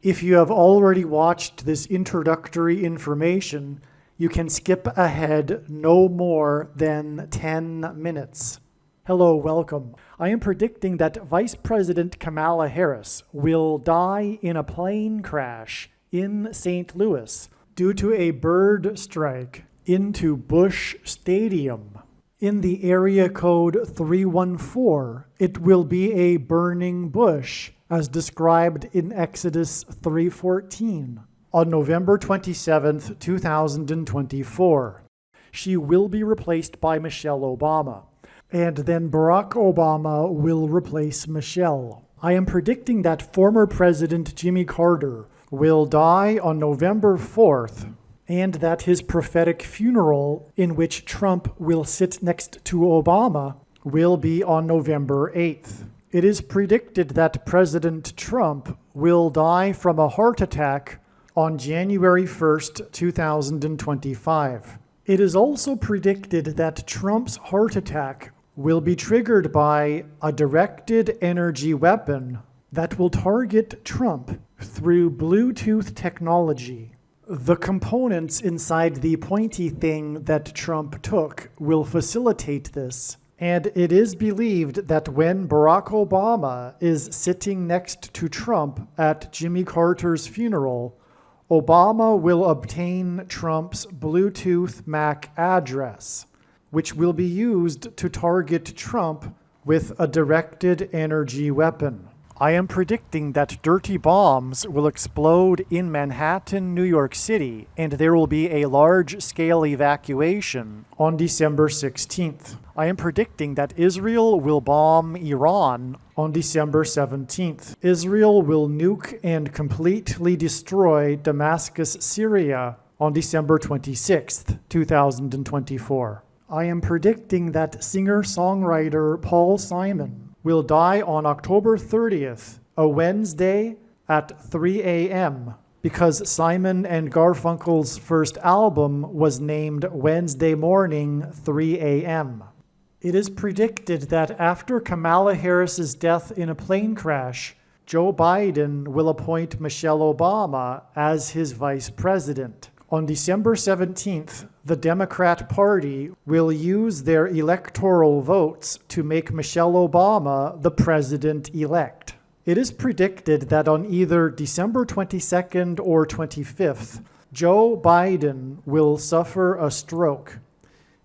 If you have already watched this introductory information, you can skip ahead no more than 10 minutes. Hello, welcome. I am predicting that Vice President Kamala Harris will die in a plane crash in St. Louis due to a bird strike into Busch Stadium. In the area code 314, it will be a burning bush, as described in Exodus 3:14, on November 27, 2024. She will be replaced by Michelle Obama, and then Barack Obama will replace Michelle. I am predicting that former President Jimmy Carter will die on November 4th, and that his prophetic funeral, in which Trump will sit next to Obama, will be on November 8th. It is predicted that President Trump will die from a heart attack on January 1st, 2025. It is also predicted that Trump's heart attack will be triggered by a directed energy weapon that will target Trump through Bluetooth technology. The components inside the pointy thing that Trump took will facilitate this. And it is believed that when Barack Obama is sitting next to Trump at Jimmy Carter's funeral, Obama will obtain Trump's Bluetooth MAC address, which will be used to target Trump with a directed energy weapon. I am predicting that dirty bombs will explode in Manhattan, New York City, and there will be a large-scale evacuation on December 16th. I am predicting that Israel will bomb Iran on December 17th. Israel will nuke and completely destroy Damascus, Syria on December 26th, 2024. I am predicting that singer-songwriter Paul Simon will die on October 30th, a Wednesday at 3 a.m., because Simon and Garfunkel's first album was named Wednesday Morning, 3 a.m. It is predicted that after Kamala Harris's death in a plane crash, Joe Biden will appoint Michelle Obama as his vice president. On December 17th, the Democrat Party will use their electoral votes to make Michelle Obama the president-elect. It is predicted that on either December 22nd or 25th, Joe Biden will suffer a stroke.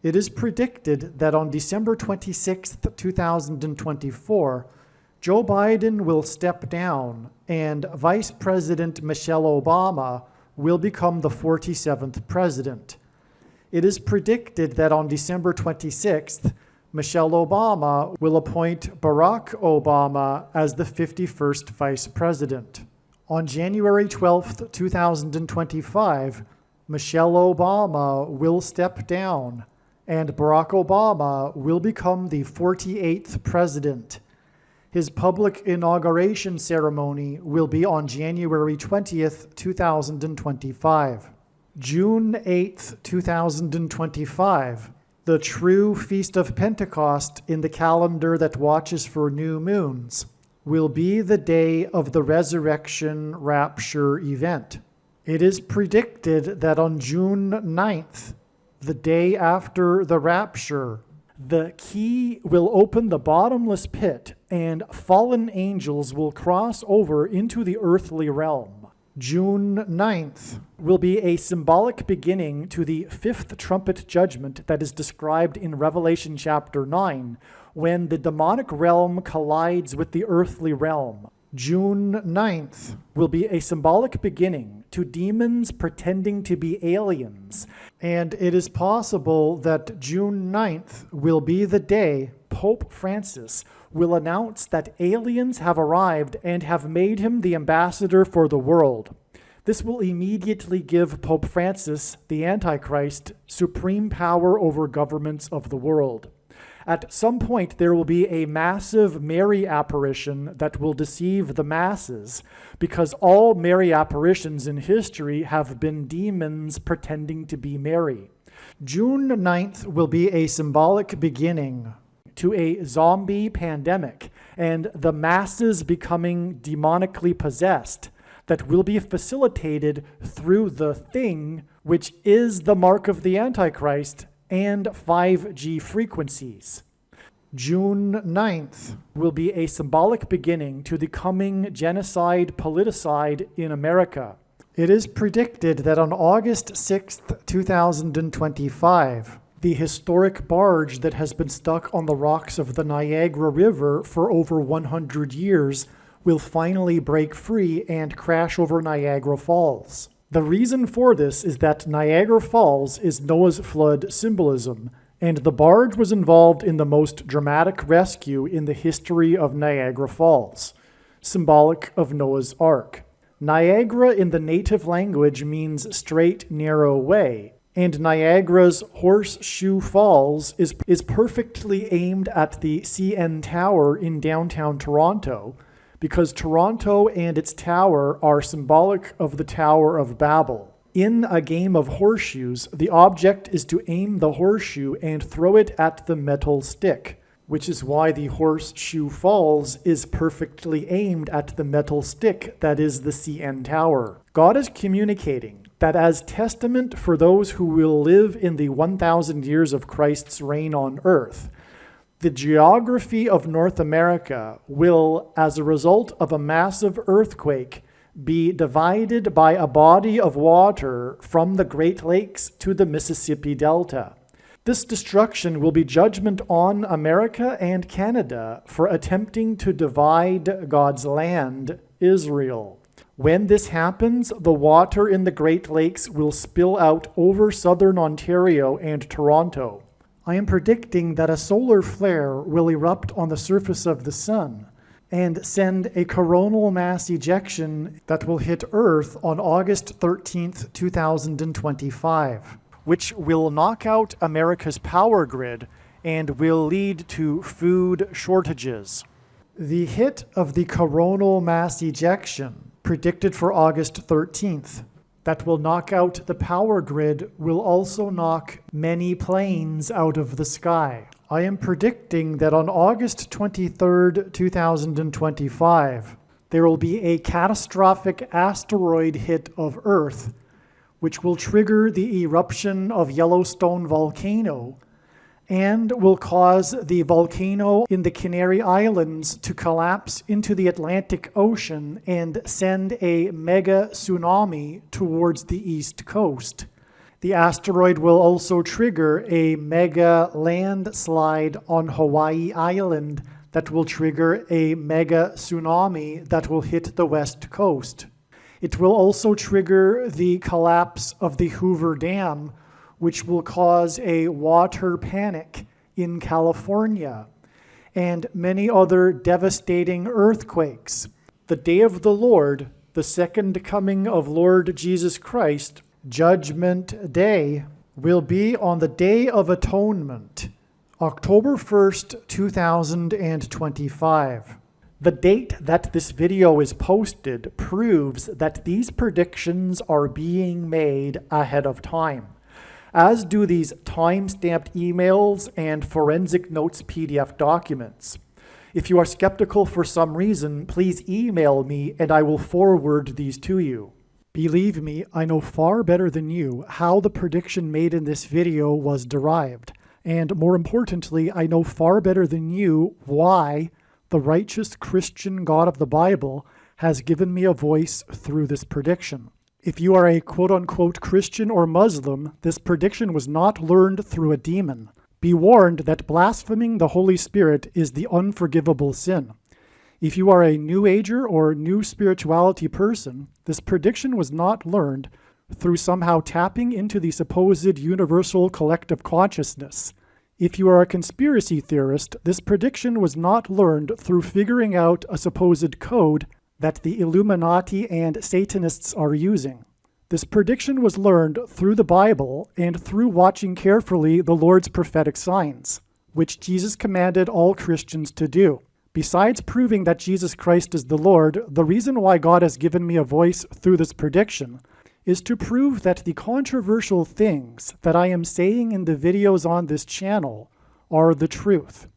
It is predicted that on December 26th, 2024, Joe Biden will step down and Vice President Michelle Obama will become the 47th president. It is predicted that on December 26th, Michelle Obama will appoint Barack Obama as the 51st vice president. On January 12th, 2025, Michelle Obama will step down and Barack Obama will become the 48th president. His public inauguration ceremony will be on January 20th, 2025. June 8th, 2025, the true Feast of Pentecost in the calendar that watches for new moons, will be the day of the resurrection rapture event. It is predicted that on June 9th, the day after the rapture, the key will open the bottomless pit and fallen angels will cross over into the earthly realm. June 9th will be a symbolic beginning to the fifth trumpet judgment that is described in Revelation chapter 9, when the demonic realm collides with the earthly realm. June 9th will be a symbolic beginning to demons pretending to be aliens, and it is possible that June 9th will be the day Pope Francis will announce that aliens have arrived and have made him the ambassador for the world. This will immediately give Pope Francis, the Antichrist, supreme power over governments of the world. At some point, there will be a massive Mary apparition that will deceive the masses, because all Mary apparitions in history have been demons pretending to be Mary. June 9th will be a symbolic beginning to a zombie pandemic and the masses becoming demonically possessed, that will be facilitated through the thing, which is the mark of the Antichrist, and 5G frequencies. June 9th will be a symbolic beginning to the coming genocide politicide in America. It is predicted that on August 6th, 2025, the historic barge that has been stuck on the rocks of the Niagara River for over 100 years will finally break free and crash over Niagara Falls. The reason for this is that Niagara Falls is Noah's flood symbolism, and the barge was involved in the most dramatic rescue in the history of Niagara Falls, symbolic of Noah's Ark. Niagara in the native language means straight, narrow way, and Niagara's Horseshoe Falls is perfectly aimed at the CN Tower in downtown Toronto, because Toronto and its tower are symbolic of the Tower of Babel. In a game of horseshoes, the object is to aim the horseshoe and throw it at the metal stick, which is why the Horseshoe Falls is perfectly aimed at the metal stick that is the CN Tower. God is communicating that as testament for those who will live in the 1,000 years of Christ's reign on earth, the geography of North America will, as a result of a massive earthquake, be divided by a body of water from the Great Lakes to the Mississippi Delta. This destruction will be judgment on America and Canada for attempting to divide God's land, Israel. When this happens, the water in the Great Lakes will spill out over southern Ontario and Toronto. I am predicting that a solar flare will erupt on the surface of the sun and send a coronal mass ejection that will hit Earth on August 13th, 2025, which will knock out America's power grid and will lead to food shortages. The hit of the coronal mass ejection, predicted for August 13th, that will knock out the power grid will also knock many planes out of the sky. I am predicting that on August 23rd, 2025, there will be a catastrophic asteroid hit of Earth, which will trigger the eruption of Yellowstone volcano and will cause the volcano in the Canary Islands to collapse into the Atlantic Ocean and send a mega tsunami towards the east coast. The asteroid will also trigger a mega landslide on Hawaii Island that will trigger a mega tsunami that will hit the west coast. It will also trigger the collapse of the Hoover Dam, which will cause a water panic in California, and many other devastating earthquakes. The day of the Lord, the second coming of Lord Jesus Christ, Judgment Day, will be on the Day of Atonement, October 1st, 2025. The date that this video is posted proves that these predictions are being made ahead of time, as do these time-stamped emails and forensic notes PDF documents. If you are skeptical for some reason, please email me and I will forward these to you. Believe me, I know far better than you how the prediction made in this video was derived. And more importantly, I know far better than you why the righteous Christian God of the Bible has given me a voice through this prediction. If you are a quote-unquote Christian or Muslim, this prediction was not learned through a demon. Be warned that blaspheming the Holy Spirit is the unforgivable sin. If you are a New Ager or New Spirituality person, this prediction was not learned through somehow tapping into the supposed universal collective consciousness. If you are a conspiracy theorist, this prediction was not learned through figuring out a supposed code that the Illuminati and Satanists are using. This prediction was learned through the Bible and through watching carefully the Lord's prophetic signs, which Jesus commanded all Christians to do. Besides proving that Jesus Christ is the Lord, the reason why God has given me a voice through this prediction is to prove that the controversial things that I am saying in the videos on this channel are the truth.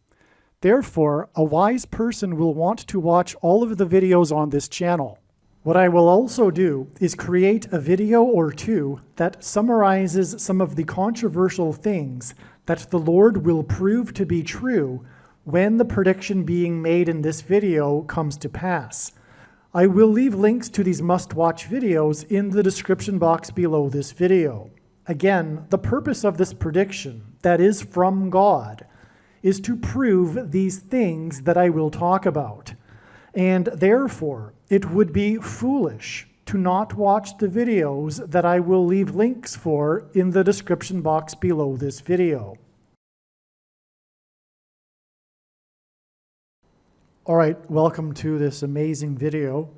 Therefore, a wise person will want to watch all of the videos on this channel. What I will also do is create a video or two that summarizes some of the controversial things that the Lord will prove to be true when the prediction being made in this video comes to pass. I will leave links to these must-watch videos in the description box below this video. Again, the purpose of this prediction, that is from God, is to prove these things that I will talk about. And therefore, it would be foolish to not watch the videos that I will leave links for in the description box below this video. All right, welcome to this amazing video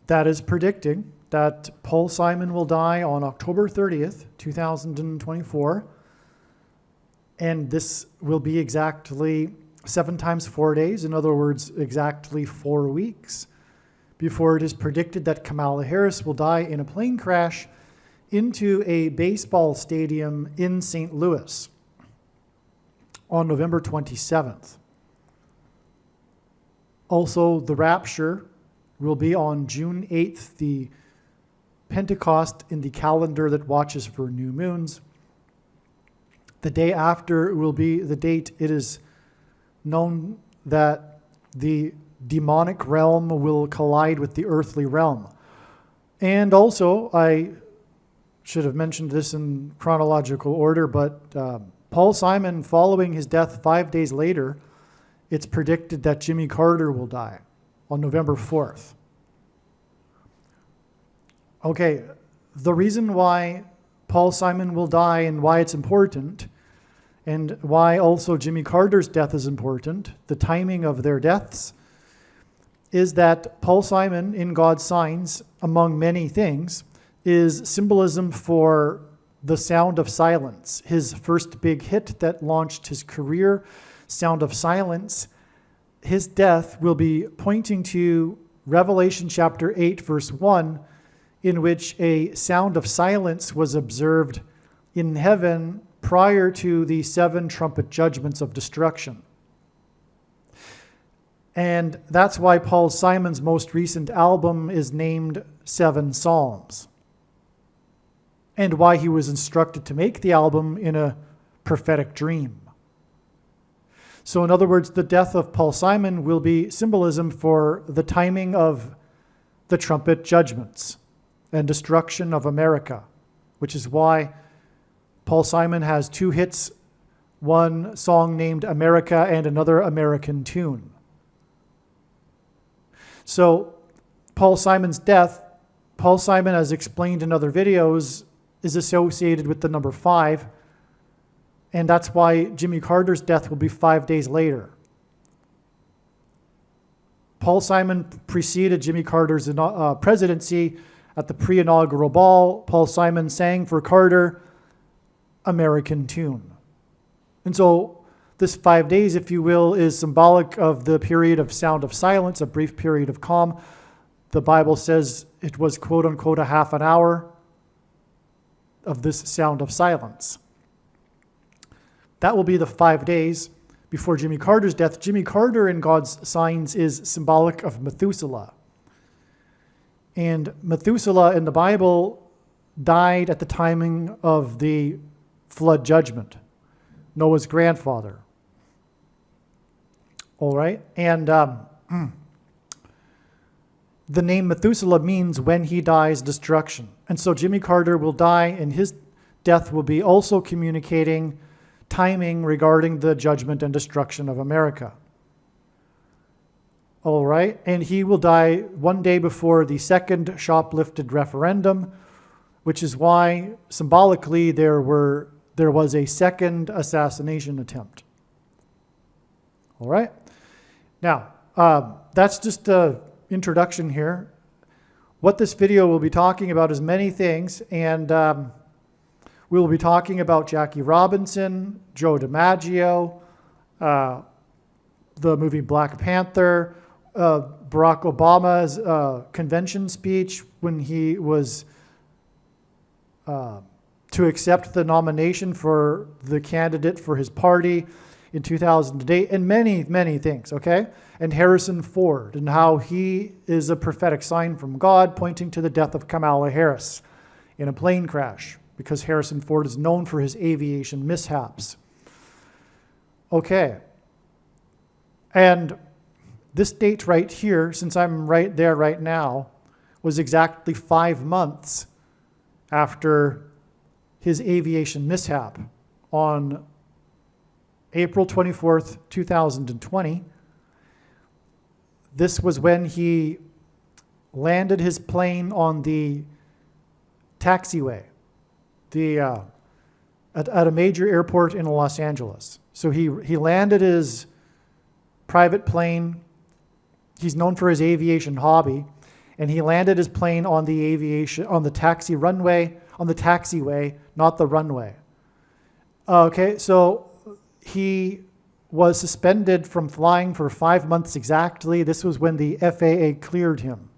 that is predicting that Paul Simon will die on October 30th, 2024. And this will be exactly 7 times 4 days, in other words, exactly 4 weeks, before it is predicted that Kamala Harris will die in a plane crash into a baseball stadium in St. Louis on November 27th. Also, the rapture will be on June 8th, the Pentecost in the calendar that watches for new moons. The day after will be the date it is known that the demonic realm will collide with the earthly realm. And also, I should have mentioned this in chronological order, but Paul Simon, following his death 5 days later, it's predicted that Jimmy Carter will die on November 4th. Okay, the reason why Paul Simon will die and why it's important, and why also Jimmy Carter's death is important, the timing of their deaths, is that Paul Simon, in God's signs, among many things, is symbolism for The Sound of Silence, his first big hit that launched his career, Sound of Silence. His death will be pointing to Revelation chapter 8, verse 1, in which a sound of silence was observed in heaven prior to the 7 trumpet judgments of destruction. And that's why Paul Simon's most recent album is named 7 Psalms, and why he was instructed to make the album in a prophetic dream. So in other words, the death of Paul Simon will be symbolism for the timing of the trumpet judgments and destruction of America, which is why Paul Simon has 2 hits, one song named America and another American tune. So Paul Simon's death, Paul Simon, as explained in other videos, is associated with the number 5, and that's why Jimmy Carter's death will be 5 days later. Paul Simon preceded Jimmy Carter's presidency at the pre-inaugural ball. Paul Simon sang for Carter, American tune. And so this 5 days, if you will, is symbolic of the period of sound of silence, a brief period of calm. The Bible says it was, quote unquote, a half an hour of this sound of silence. That will be the 5 days before Jimmy Carter's death. Jimmy Carter in God's signs is symbolic of Methuselah. And Methuselah in the Bible died at the timing of the flood judgment, Noah's grandfather. All right? And the name Methuselah means when he dies, destruction. And so Jimmy Carter will die, and his death will be also communicating timing regarding the judgment and destruction of America. All right? And he will die 1 day before the second shoplifted referendum, which is why symbolically there was a second assassination attempt. All right? Now, that's just the introduction here. What this video will be talking about is many things, and we will be talking about Jackie Robinson, Joe DiMaggio, the movie Black Panther, Barack Obama's convention speech when he was to accept the nomination for the candidate for his party in 2008, and many, many things, okay? And Harrison Ford, and how he is a prophetic sign from God pointing to the death of Kamala Harris in a plane crash, because Harrison Ford is known for his aviation mishaps. Okay. And this date right here, since I'm right there right now, was exactly 5 months after his aviation mishap on April 24th, 2020. This was when he landed his plane on the taxiway at a major airport in Los Angeles. So he landed his private plane. He's known for his aviation hobby, and he landed his plane on the taxiway, not the runway. Okay, so he was suspended from flying for 5 months exactly. This was when the FAA cleared him.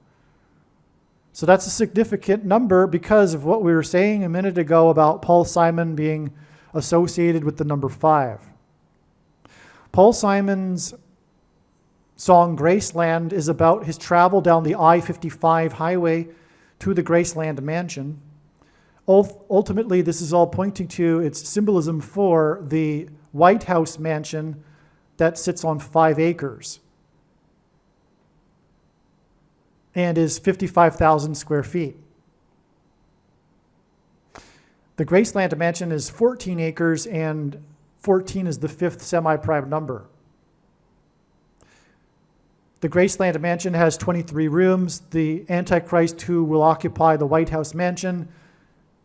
So that's a significant number because of what we were saying a minute ago about Paul Simon being associated with the number 5. Paul Simon's song Graceland is about his travel down the I-55 highway to the Graceland mansion. Ultimately, this is all pointing to its symbolism for the White House mansion that sits on 5 acres and is 55,000 square feet. The Graceland mansion is 14 acres, and 14 is the 5th semi-prime number. The Graceland mansion has 23 rooms. The Antichrist who will occupy the White House mansion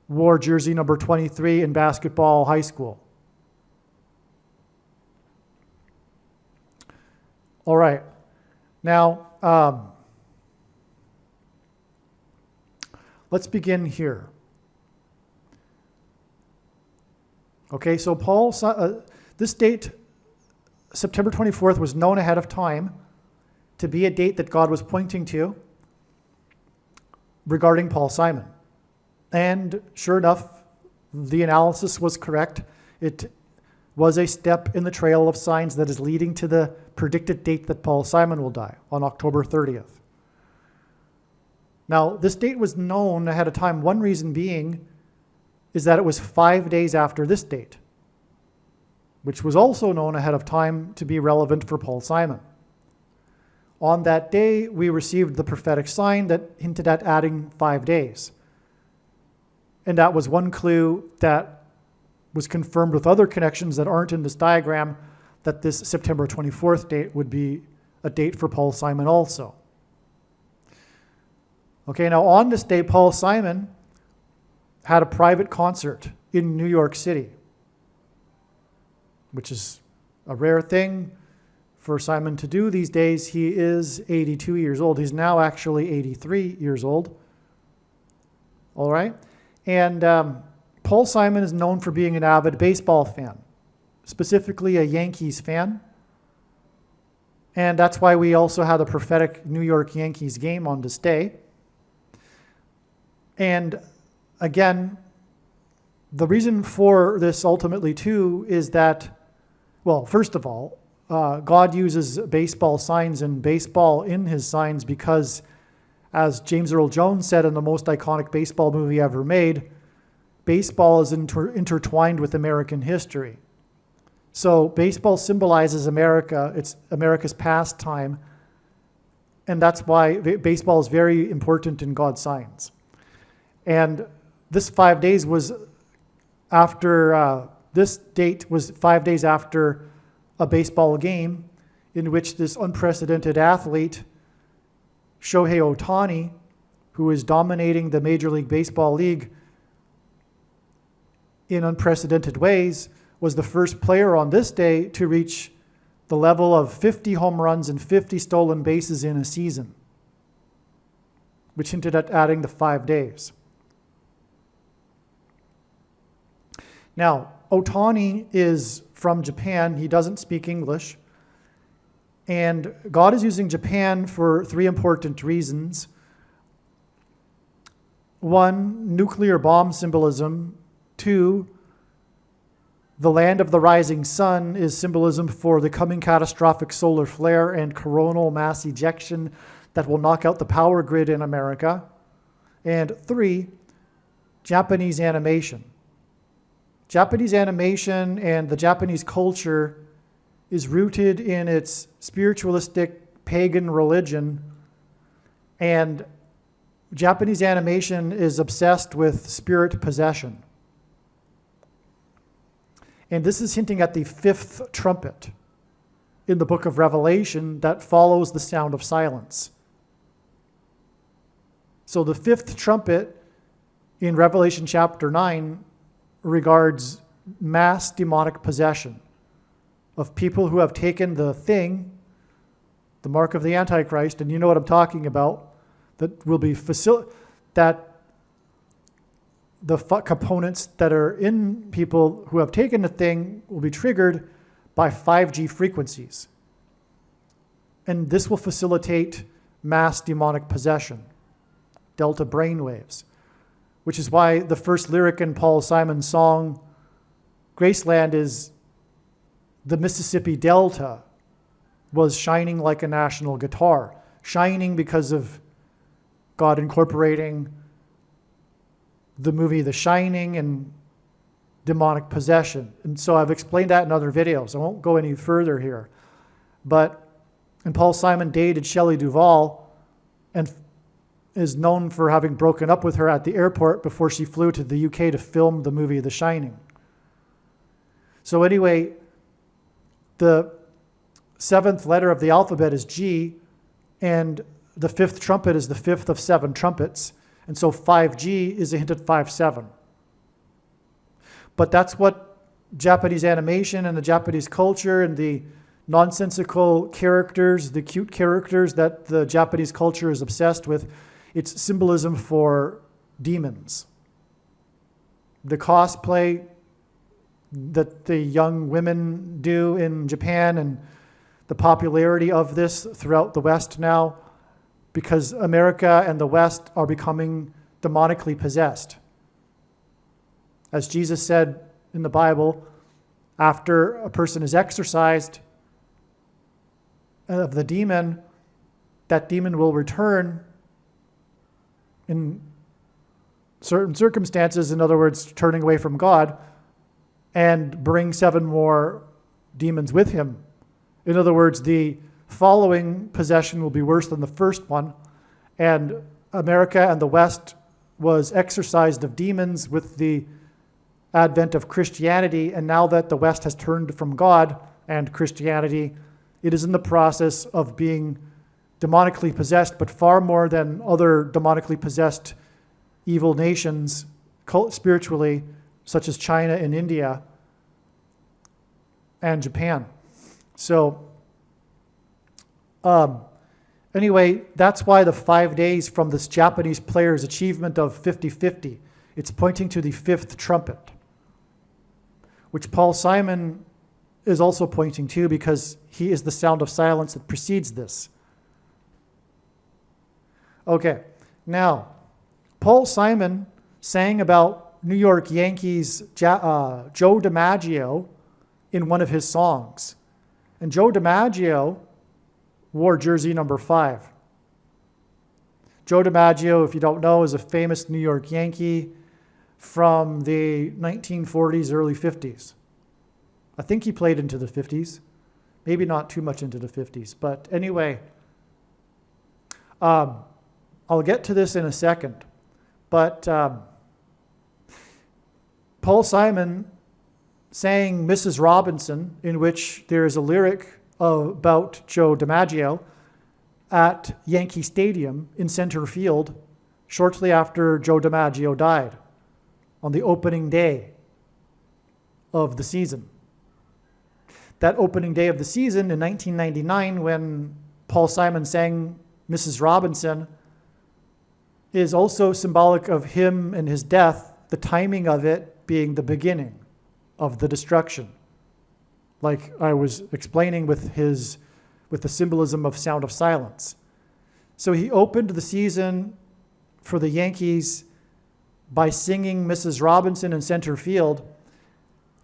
wore jersey number 23 in basketball high school. All right. Now, let's begin here. Okay, so this date, September 24th, was known ahead of time to be a date that God was pointing to regarding Paul Simon. And sure enough, the analysis was correct. It was a step in the trail of signs that is leading to the predicted date that Paul Simon will die, on October 30th. Now, this date was known ahead of time. One reason being is that it was 5 days after this date, which was also known ahead of time to be relevant for Paul Simon. On that day, we received the prophetic sign that hinted at adding 5 days. And that was one clue that was confirmed with other connections that aren't in this diagram, that this September 24th date would be a date for Paul Simon also. Okay, now on this day, Paul Simon had a private concert in New York City, which is a rare thing for Simon to do these days. He is 82 years old. He's now actually 83 years old. All right? And Paul Simon is known for being an avid baseball fan, specifically a Yankees fan. And that's why we also had a prophetic New York Yankees game on this day. And again, the reason for this ultimately too is that, well, first of all, God uses baseball signs and baseball in his signs because, as James Earl Jones said in the most iconic baseball movie ever made, baseball is intertwined with American history. So baseball symbolizes America. It's America's pastime. And that's why baseball is very important in God's signs. And this 5 days was after, this date was 5 days after a baseball game in which this unprecedented athlete, Shohei Ohtani, who is dominating the Major League Baseball League in unprecedented ways, was the first player on this day to reach the level of 50 home runs and 50 stolen bases in a season, which hinted at adding the 5 days. Now, Ohtani is from Japan. He doesn't speak English. And God is using Japan for 3 important reasons. 1, nuclear bomb symbolism. 2, The land of the rising sun is symbolism for the coming catastrophic solar flare and coronal mass ejection that will knock out the power grid in America. And 3, Japanese animation. Japanese animation and the Japanese culture is rooted in its spiritualistic pagan religion, and Japanese animation is obsessed with spirit possession. And this is hinting at the 5th trumpet in the book of Revelation that follows the sound of silence. So the 5th trumpet in Revelation chapter 9 regards mass demonic possession of people who have taken the thing, the mark of the Antichrist, and you know what I'm talking about, that will be that the components that are in people who have taken the thing will be triggered by 5G frequencies. And this will facilitate mass demonic possession, delta brainwaves, which is why the first lyric in Paul Simon's song, Graceland, is the Mississippi Delta was shining like a national guitar. Shining because of God incorporating the movie The Shining and demonic possession. And so I've explained that in other videos. I won't go any further here. And Paul Simon dated Shelley Duvall and is known for having broken up with her at the airport before she flew to the UK to film the movie The Shining. So anyway, the 7th letter of the alphabet is G, and the 5th trumpet is the 5th of 7 trumpets. And so 5G is a hint at 5-7. But that's what Japanese animation and the Japanese culture and the nonsensical characters, the cute characters that the Japanese culture is obsessed with, it's symbolism for demons. The cosplay that the young women do in Japan and the popularity of this throughout the West now, because America and the West are becoming demonically possessed. As Jesus said in the Bible, after a person is exorcised of the demon, that demon will return in certain circumstances, in other words, turning away from God, and bring 7 more demons with him. In other words, the following possession will be worse than the first one, and America and the West was exorcised of demons with the advent of Christianity, and now that the West has turned from God and Christianity, it is in the process of being demonically possessed, but far more than other demonically possessed evil nations spiritually, such as China and India and Japan. So anyway, that's why the 5 days from this Japanese player's achievement of 50-50, it's pointing to the 5th trumpet, which Paul Simon is also pointing to because he is the sound of silence that precedes this. Okay, now, Paul Simon sang about New York Yankees Joe DiMaggio in one of his songs. And Joe DiMaggio wore jersey number 5. Joe DiMaggio, if you don't know, is a famous New York Yankee from the 1940s, early 50s. I think he played into the 50s. Maybe not too much into the 50s. But anyway, I'll get to this in a second. But Paul Simon sang Mrs. Robinson, in which there is a lyric about Joe DiMaggio at Yankee Stadium in center field shortly after Joe DiMaggio died on the opening day of the season. That opening day of the season in 1999, when Paul Simon sang Mrs. Robinson, is also symbolic of him and his death, the timing of it being the beginning of the destruction. Like I was explaining with the symbolism of Sound of Silence. So he opened the season for the Yankees by singing Mrs. Robinson in center field.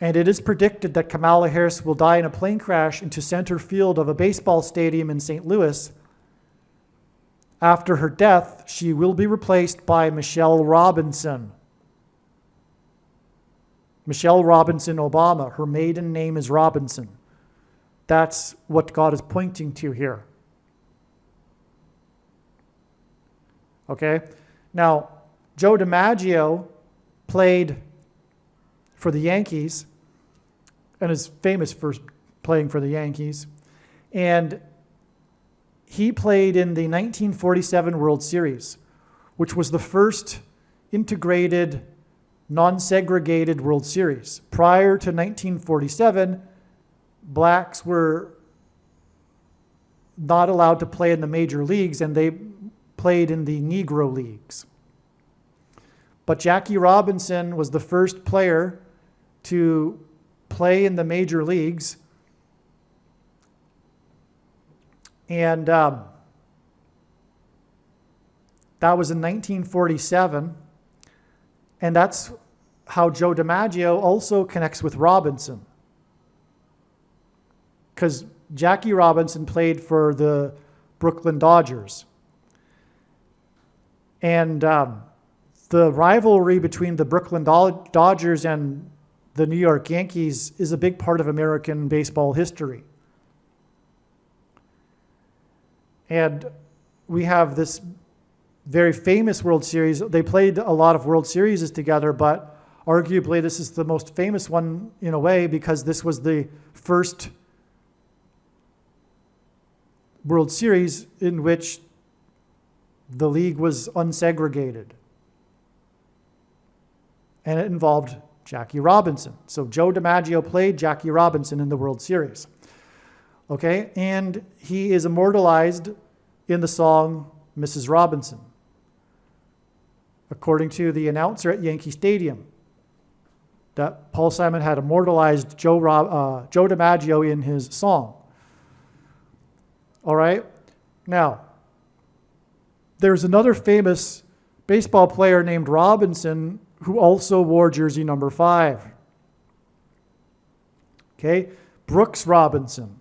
And it is predicted that Kamala Harris will die in a plane crash into center field of a baseball stadium in St. Louis. After her death, she will be replaced by Michelle Robinson. Michelle Robinson Obama. Her maiden name is Robinson. That's what God is pointing to here. Okay? Now, Joe DiMaggio played for the Yankees and is famous for playing for the Yankees. And he played in the 1947 World Series, which was the first integrated, non-segregated World Series. Prior to 1947, blacks were not allowed to play in the major leagues, and they played in the Negro Leagues. But Jackie Robinson was the first player to play in the major leagues. And that was in 1947. And that's how Joe DiMaggio also connects with Robinson. Because Jackie Robinson played for the Brooklyn Dodgers. And the rivalry between the Brooklyn Dodgers and the New York Yankees is a big part of American baseball history. And we have this very famous World Series. They played a lot of World Series together, but arguably this is the most famous one in a way because this was the first World Series in which the league was unsegregated. And it involved Jackie Robinson. So Joe DiMaggio played Jackie Robinson in the World Series. Okay, and he is immortalized in the song Mrs. Robinson, according to the announcer at Yankee Stadium, that Paul Simon had immortalized Joe DiMaggio in his song. All right, now, there's another famous baseball player named Robinson who also wore jersey number 5. Okay, Brooks Robinson.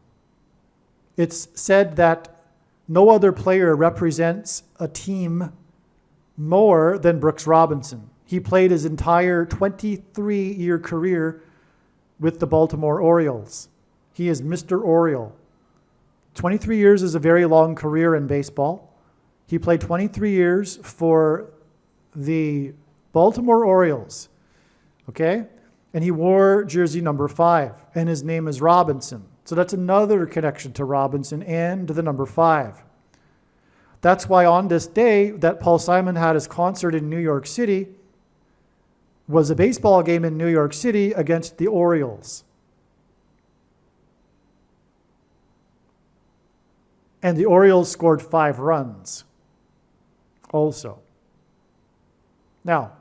It's said that no other player represents a team more than Brooks Robinson. He played his entire 23-year career with the Baltimore Orioles. He is Mr. Oriole. 23 years is a very long career in baseball. He played 23 years for the Baltimore Orioles, okay? And he wore jersey number 5, and his name is Robinson. So that's another connection to Robinson and the number 5. That's why on this day that Paul Simon had his concert in New York City was a baseball game in New York City against the Orioles. And the Orioles scored 5 runs also. Now,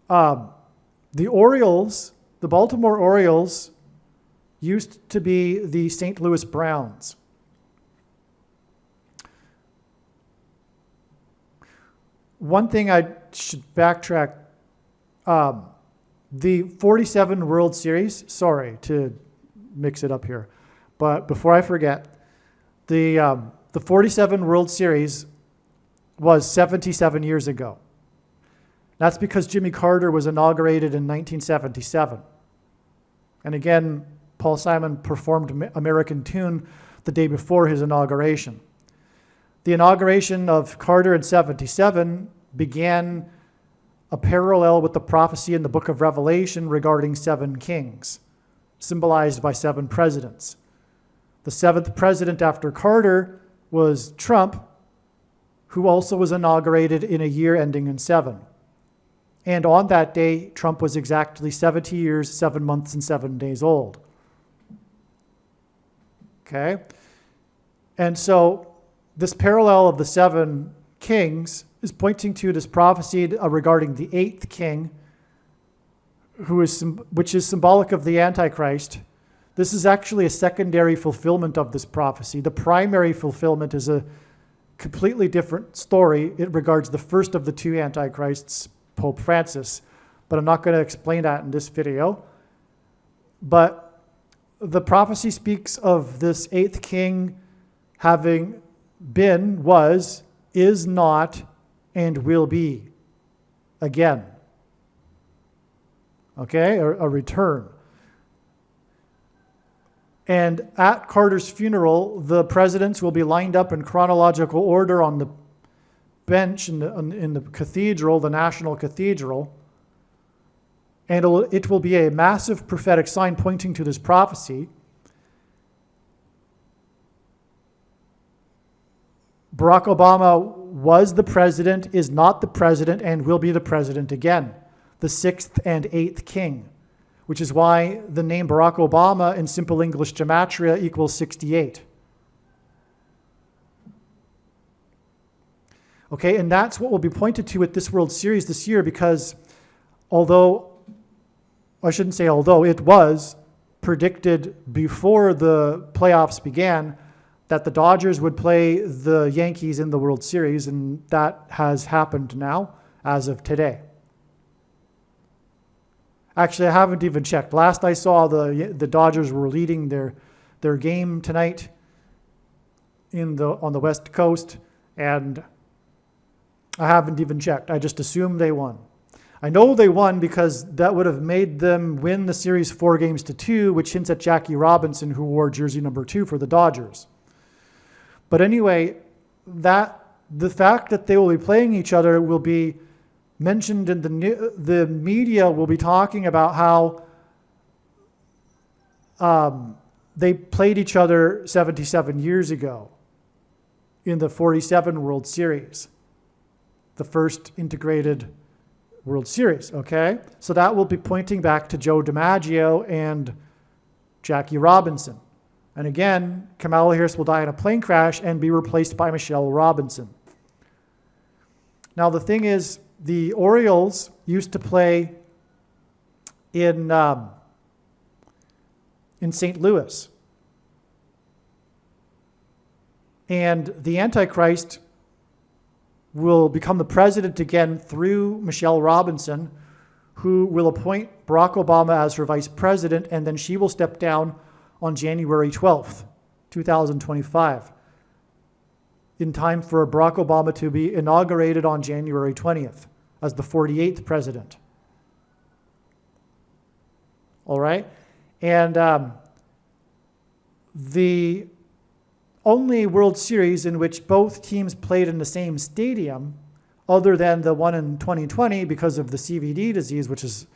the Orioles, the Baltimore Orioles, used to be the St. Louis Browns. One thing I should backtrack, the 47 World Series, sorry to mix it up here, but before I forget, the 47 World Series was 77 years ago. That's because Jimmy Carter was inaugurated in 1977. And again, Paul Simon performed American Tune the day before his inauguration. The inauguration of Carter in 77 began a parallel with the prophecy in the book of Revelation regarding 7 kings, symbolized by 7 presidents. The 7th president after Carter was Trump, who also was inaugurated in a year ending in 7. And on that day, Trump was exactly 70 years, 7 months, and 7 days old. Okay? And so this parallel of the 7 kings is pointing to this prophecy regarding the 8th king, which is symbolic of the Antichrist. This is actually a secondary fulfillment of this prophecy. The primary fulfillment is a completely different story. It regards the first of the 2 Antichrists, Pope Francis, but I'm not going to explain that in this video. But the prophecy speaks of this eighth king having been, was, is not, and will be again. Okay, a return. And at Carter's funeral, the presidents will be lined up in chronological order on the bench in the cathedral, the National Cathedral. And it will be a massive prophetic sign pointing to this prophecy. Barack Obama was the president, is not the president, and will be the president again, the sixth and eighth king, which is why the name Barack Obama in simple English gematria equals 68. Okay, and that's what will be pointed to at this World Series this year, because although, I shouldn't say although, it was predicted before the playoffs began that the Dodgers would play the Yankees in the World Series, and that has happened now as of today. Actually, I haven't even checked. Last I saw, the Dodgers were leading their game tonight on the West Coast, and I haven't even checked. I just assumed they won. I know they won because that would have made them win the series 4-2, which hints at Jackie Robinson, who wore jersey number 2 for the Dodgers. But anyway, the fact that they will be playing each other will be mentioned in the media will be talking about how they played each other 77 years ago in the 47 World Series, the first integrated World Series, okay? So that will be pointing back to Joe DiMaggio and Jackie Robinson. And again, Kamala Harris will die in a plane crash and be replaced by Michelle Robinson. Now, the thing is, the Orioles used to play in St. Louis. And the Antichrist will become the president again through Michelle Robinson, who will appoint Barack Obama as her vice president, and then she will step down on January 12th, 2025, in time for Barack Obama to be inaugurated on January 20th as the 48th president. All right? And the only World Series in which both teams played in the same stadium, other than the one in 2020 because of the CVD disease, which is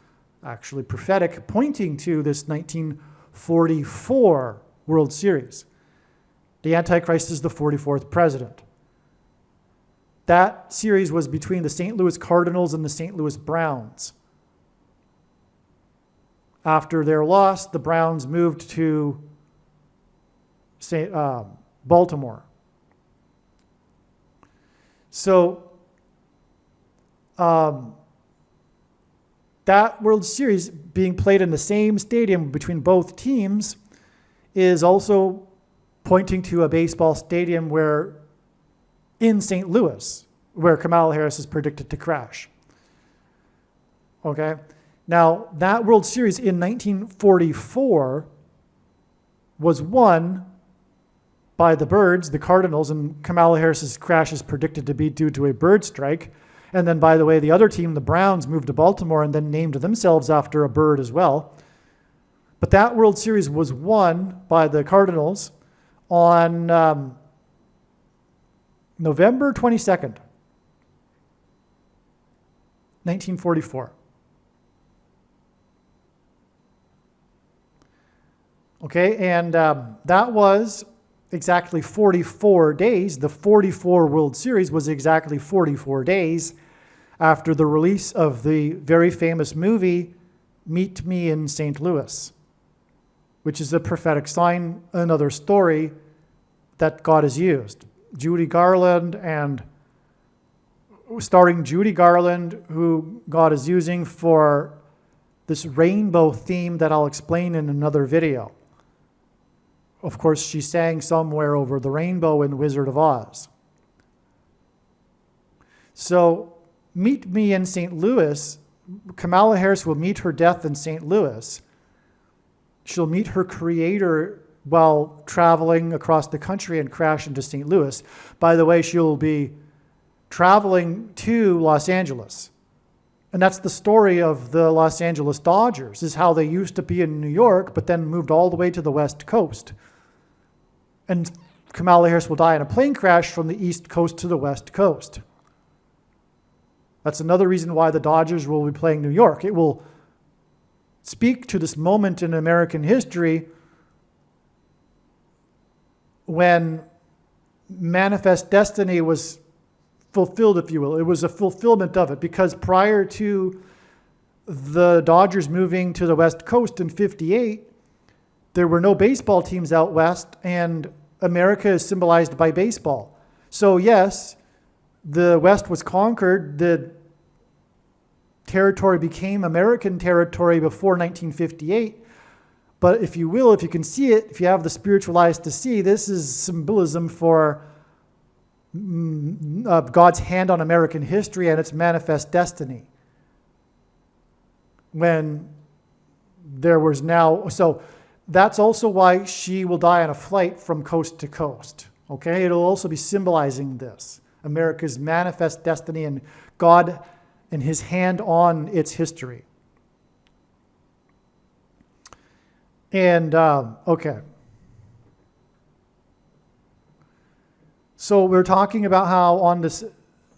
actually prophetic, pointing to this 1944 World Series. The Antichrist is the 44th president. That series was between the St. Louis Cardinals and the St. Louis Browns. After their loss, the Browns moved to Baltimore. So that World Series being played in the same stadium between both teams is also pointing to a baseball stadium in St. Louis, where Kamala Harris is predicted to crash. Okay? Now, that World Series in 1944 was won by the Birds, the Cardinals, and Kamala Harris's crash is predicted to be due to a bird strike. And then, by the way, the other team, the Browns, moved to Baltimore and then named themselves after a bird as well. But that World Series was won by the Cardinals on November 22nd, 1944. Okay, and that was exactly 44 days. The 44 World Series was exactly 44 days after the release of the very famous movie, Meet Me in St. Louis, which is a prophetic sign, another story that God has used. Judy Garland, and starring Judy Garland, who God is using for this rainbow theme that I'll explain in another video. Of course, she sang Somewhere Over the Rainbow in Wizard of Oz. So, Meet Me in St. Louis, Kamala Harris will meet her death in St. Louis. She'll meet her creator while traveling across the country and crash into St. Louis. By the way, she'll be traveling to Los Angeles. And that's the story of the Los Angeles Dodgers, is how they used to be in New York, but then moved all the way to the West Coast. And Kamala Harris will die in a plane crash from the East Coast to the West Coast. That's another reason why the Dodgers will be playing New York. It will speak to this moment in American history when manifest destiny was fulfilled, if you will. It was a fulfillment of it, because prior to the Dodgers moving to the West Coast in 58, there were no baseball teams out west, and America is symbolized by baseball. So yes, the West was conquered. The territory became American territory before 1958. But if you will, if you can see it, if you have the spiritual eyes to see, this is symbolism for God's hand on American history and its manifest destiny. When there was now, so that's also why she will die on a flight from coast to coast. Okay, it'll also be symbolizing this, America's manifest destiny and God and his hand on its history. And, okay. So we're talking about how on this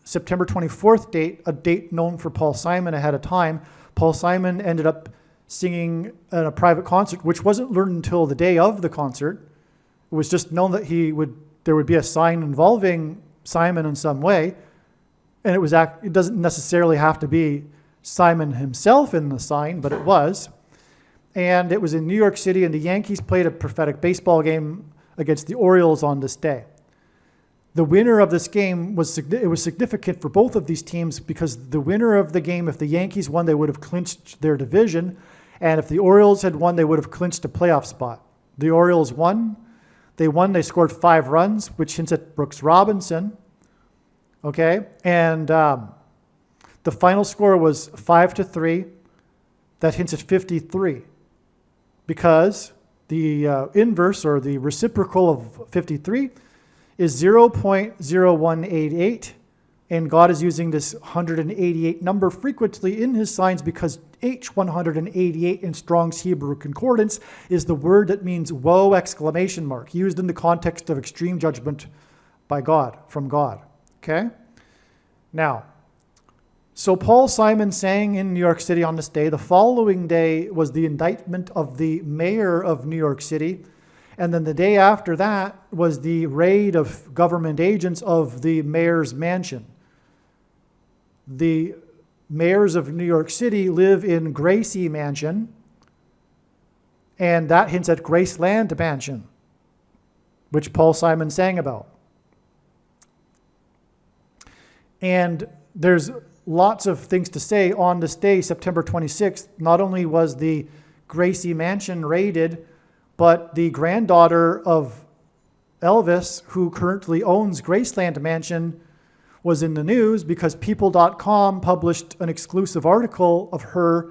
September 24th date, a date known for Paul Simon ahead of time, Paul Simon ended up singing at a private concert, which wasn't learned until the day of the concert. It was just known that there would be a sign involving Simon in some way. And it doesn't necessarily have to be Simon himself in the sign, but it was. And it was in New York City, and the Yankees played a prophetic baseball game against the Orioles on this day. The winner of this game was significant for both of these teams, because the winner of the game, if the Yankees won, they would have clinched their division. And if the Orioles had won, they would have clinched a playoff spot. The Orioles won. They scored 5 runs, which hints at Brooks Robinson. Okay, and the final score was 5-3. That hints at 53, because the inverse, or the reciprocal of 53, is 0.0188, and God is using this 188 number frequently in his signs, because H188 in Strong's Hebrew Concordance is the word that means woe exclamation mark, used in the context of extreme judgment by God, from God. Okay? Now, so Paul Simon sang in New York City on this day. The following day was the indictment of the mayor of New York City. And then the day after that was the raid of government agents of the mayor's mansion. The mayors of New York City live in Gracie Mansion, and that hints at Graceland Mansion, which Paul Simon sang about. And there's lots of things to say on this day, September 26th. Not only was the Gracie Mansion raided, but the granddaughter of Elvis, who currently owns Graceland Mansion, was in the news because People.com published an exclusive article of her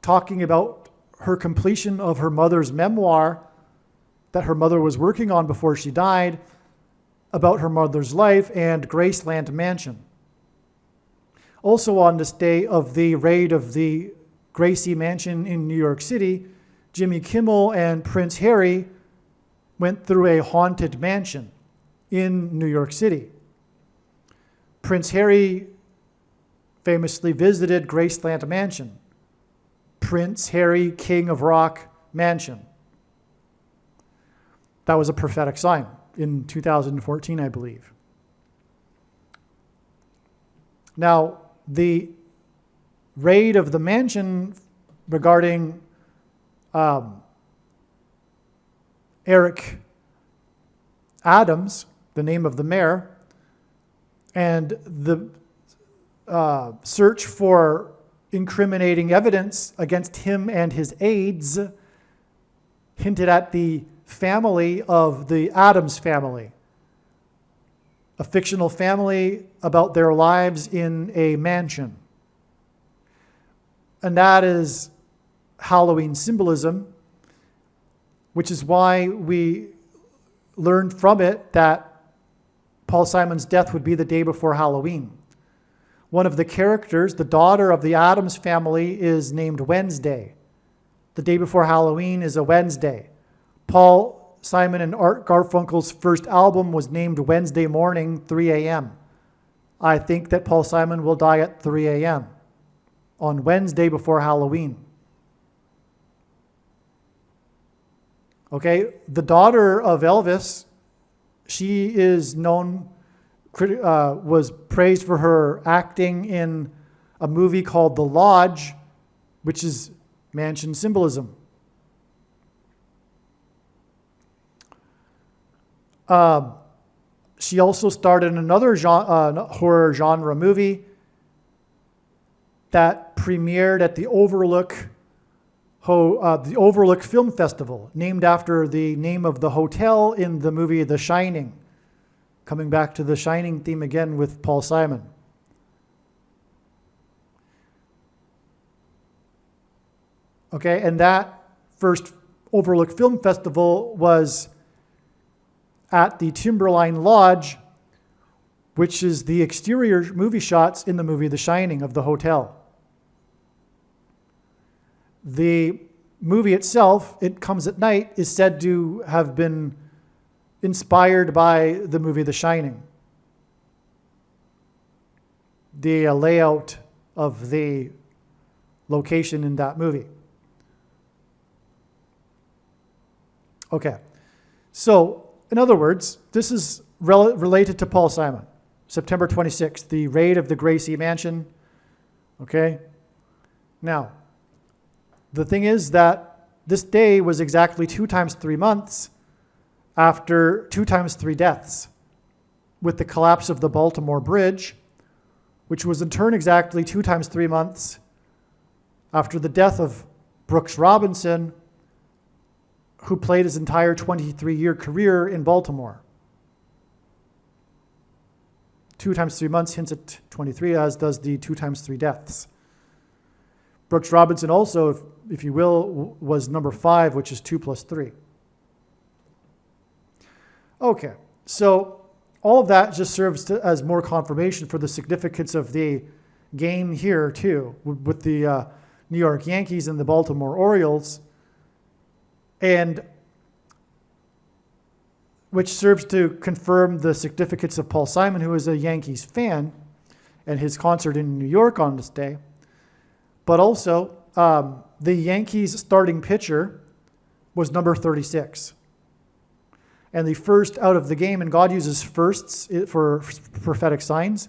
talking about her completion of her mother's memoir that her mother was working on before she died, about her mother's life and Graceland Mansion. Also on this day of the raid of the Gracie Mansion in New York City, Jimmy Kimmel and Prince Harry went through a haunted mansion in New York City. Prince Harry famously visited Graceland Mansion. Prince Harry, King of Rock Mansion. That was a prophetic sign in 2014, I believe. Now, the raid of the mansion regarding Eric Adams, the name of the mayor, and the search for incriminating evidence against him and his aides hinted at the family of the Adams family, a fictional family about their lives in a mansion. And that is Halloween symbolism. which is why we learned from it that Paul Simon's death would be the day before Halloween. One of the characters, the daughter of the Addams family, is named Wednesday. The day before Halloween is a Wednesday. Paul Simon and Art Garfunkel's first album was named Wednesday Morning, 3 a.m. I think that Paul Simon will die at 3 a.m. on Wednesday before Halloween. Okay, the daughter of Elvis, she is known, was praised for her acting in a movie called The Lodge, which is Manson symbolism. She also starred in another horror genre movie that premiered at the Overlook Film Festival, named after the name of the hotel in the movie The Shining. Coming back to the Shining theme again with Paul Simon. Okay, and that first Overlook Film Festival was at the Timberline Lodge, which is the exterior movie shots in the movie The Shining of the hotel. The movie itself, It Comes at Night, is said to have been inspired by the movie The Shining. The layout of the location in that movie. Okay, so in other words, this is related to Paul Simon. September 26th, the raid of the Gracie Mansion. Okay, now, the thing is that this day was exactly 2 times 3 months after 2 times 3 deaths, with the collapse of the Baltimore Bridge, which was in turn exactly 2 times 3 months after the death of Brooks Robinson, who played his entire 23-year career in Baltimore. 2 times 3 months hints at 23, as does the 2 times 3 deaths. Brooks Robinson also, if you will, was number 5, which is 2 plus 3. Okay, so all of that just serves as more confirmation for the significance of the game here, too, with the New York Yankees and the Baltimore Orioles, and which serves to confirm the significance of Paul Simon, who is a Yankees fan, and his concert in New York on this day. But also, the Yankees starting pitcher was number 36. And the first out of the game, and God uses firsts for prophetic signs,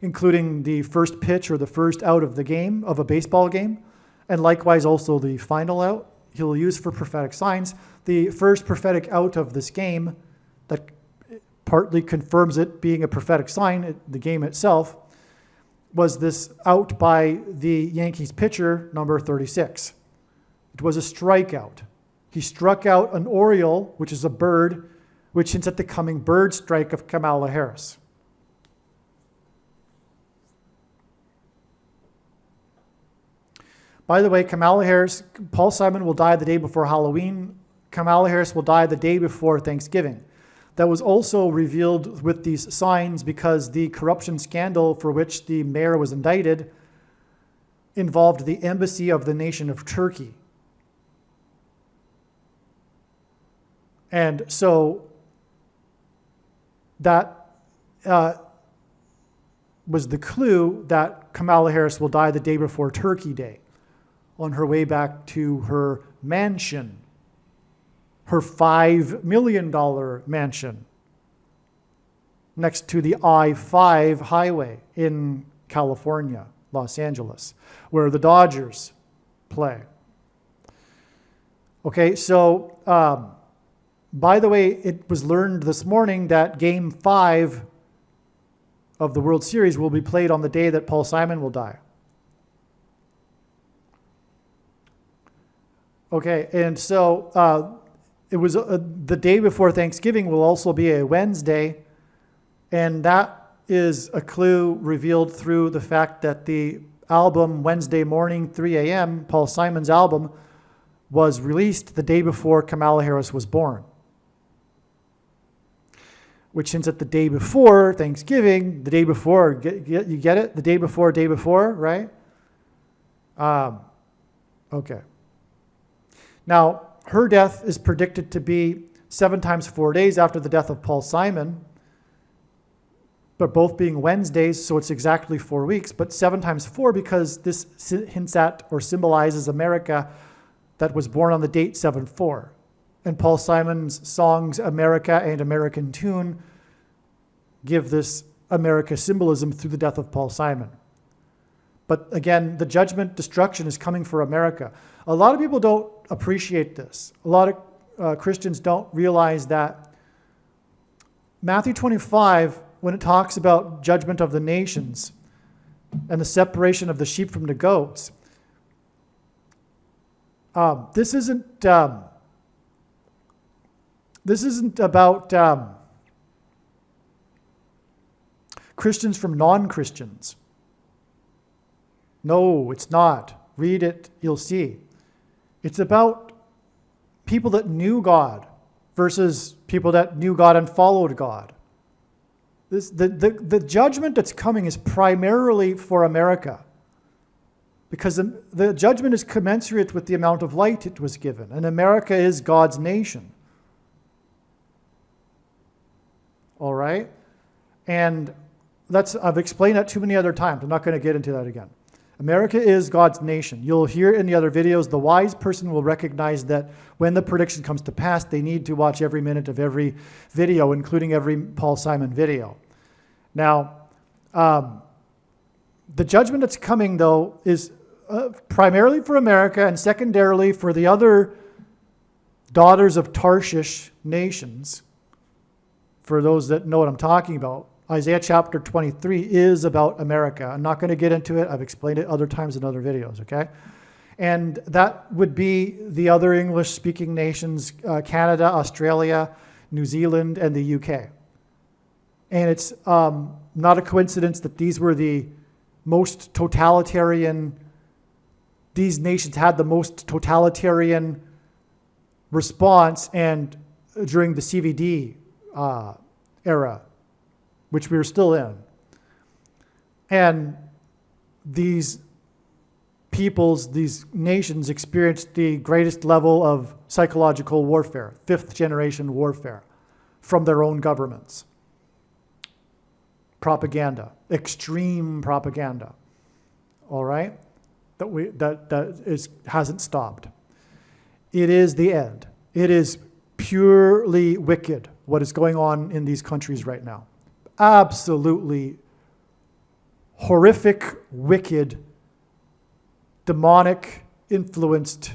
including the first pitch or the first out of the game, of a baseball game, and likewise also the final out, he'll use for prophetic signs. The first prophetic out of this game that partly confirms it being a prophetic sign, the game itself, was this out by the Yankees pitcher, number 36. It was a strikeout. He struck out an oriole, which is a bird, which hints at the coming bird strike of Kamala Harris. By the way, Kamala Harris, Paul Simon will die the day before Halloween. Kamala Harris will die the day before Thanksgiving. That was also revealed with these signs because the corruption scandal for which the mayor was indicted involved the embassy of the nation of Turkey. And so that was the clue that Kamala Harris will die the day before Turkey Day, on her way back to her mansion, her $5 million mansion next to the I-5 highway in California, Los Angeles, where the Dodgers play. Okay, so by the way, it was learned this morning that Game 5 of the World Series will be played on the day that Paul Simon will die. Okay, and so it was the day before Thanksgiving will also be a Wednesday, and that is a clue revealed through the fact that the album Wednesday Morning, 3 a.m., Paul Simon's album, was released the day before Kamala Harris was born. Which hints at the day before Thanksgiving, the day before, you get it? The day before, right? Okay. Now, her death is predicted to be 7 times 4 days after the death of Paul Simon, but both being Wednesdays, so it's exactly 4 weeks, but 7 times 4 because this hints at or symbolizes America that was born on the date 7/4. And Paul Simon's songs America and American Tune give this America symbolism through the death of Paul Simon. But again, the judgment, destruction is coming for America. A lot of people don't appreciate this. A lot of Christians don't realize that Matthew 25, when it talks about judgment of the nations and the separation of the sheep from the goats, this isn't about Christians from non-Christians. No, it's not. Read it, you'll see. It's about people that knew God versus people that knew God and followed God. The judgment that's coming is primarily for America, because the judgment is commensurate with the amount of light it was given, and America is God's nation. All right? And I've explained that too many other times. I'm not going to get into that again. America is God's nation. You'll hear in the other videos, the wise person will recognize that when the prediction comes to pass, they need to watch every minute of every video, including every Paul Simon video. Now, the judgment that's coming, though, is primarily for America and secondarily for the other daughters of Tarshish nations. For those that know what I'm talking about, Isaiah chapter 23 is about America. I'm not going to get into it. I've explained it other times in other videos, okay? And that would be the other English-speaking nations, Canada, Australia, New Zealand, and the UK. And it's not a coincidence that these were the most totalitarian, these nations had the most totalitarian response and during the CVD era, which we are still in. And these peoples, these nations experienced the greatest level of psychological warfare, 5th generation warfare from their own governments. Propaganda, extreme propaganda, all right? That hasn't stopped. It is the end. It is purely wicked what is going on in these countries right now. Absolutely horrific, wicked, demonic, influenced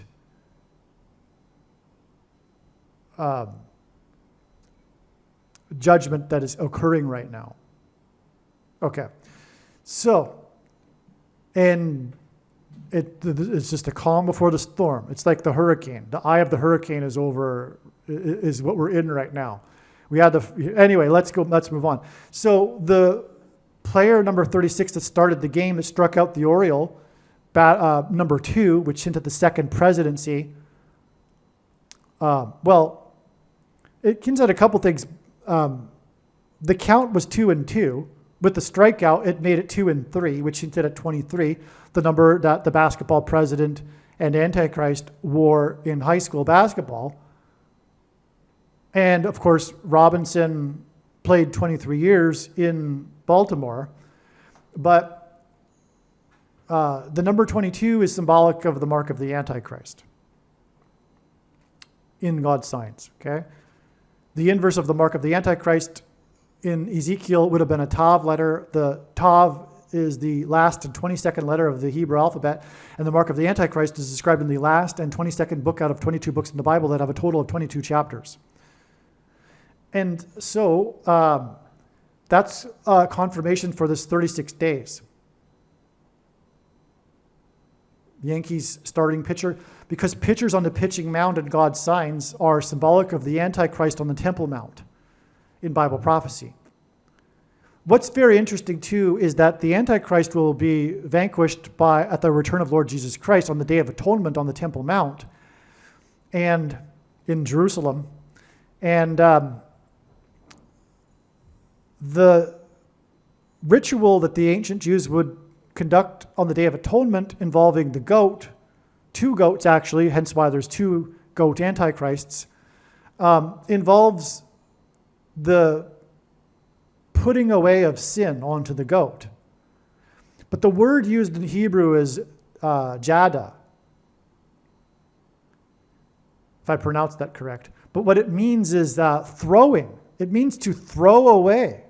judgment that is occurring right now. Okay, so, and it's just a calm before the storm. It's like the hurricane. The eye of the hurricane is over, is what we're in right now. We had anyway, let's move on. So the player number 36 that started the game that struck out the Oriole, number 2, which hinted at the second presidency. Well, it hints at a couple things. The count was 2-2. With the strikeout, it made it 2-3, which hinted at 23, the number that the basketball president and Antichrist wore in high school basketball. And of course, Robinson played 23 years in Baltimore. But the number 22 is symbolic of the mark of the Antichrist in God's signs, okay? The inverse of the mark of the Antichrist in Ezekiel would have been a Tav letter. The Tav is the last and 22nd letter of the Hebrew alphabet, and the mark of the Antichrist is described in the last and 22nd book out of 22 books in the Bible that have a total of 22 chapters. And so that's confirmation for this 36 days. Yankees starting pitcher, because pitchers on the pitching mound and God's signs are symbolic of the Antichrist on the Temple Mount in Bible prophecy. What's very interesting too is that the Antichrist will be vanquished at the return of Lord Jesus Christ on the Day of Atonement on the Temple Mount. and in Jerusalem. And the ritual that the ancient Jews would conduct on the Day of Atonement involving the goat, 2 goats actually, hence why there's 2 goat antichrists, involves the putting away of sin onto the goat. But the word used in Hebrew is jada, if I pronounced that correct. But what it means is throwing. It means to throw away,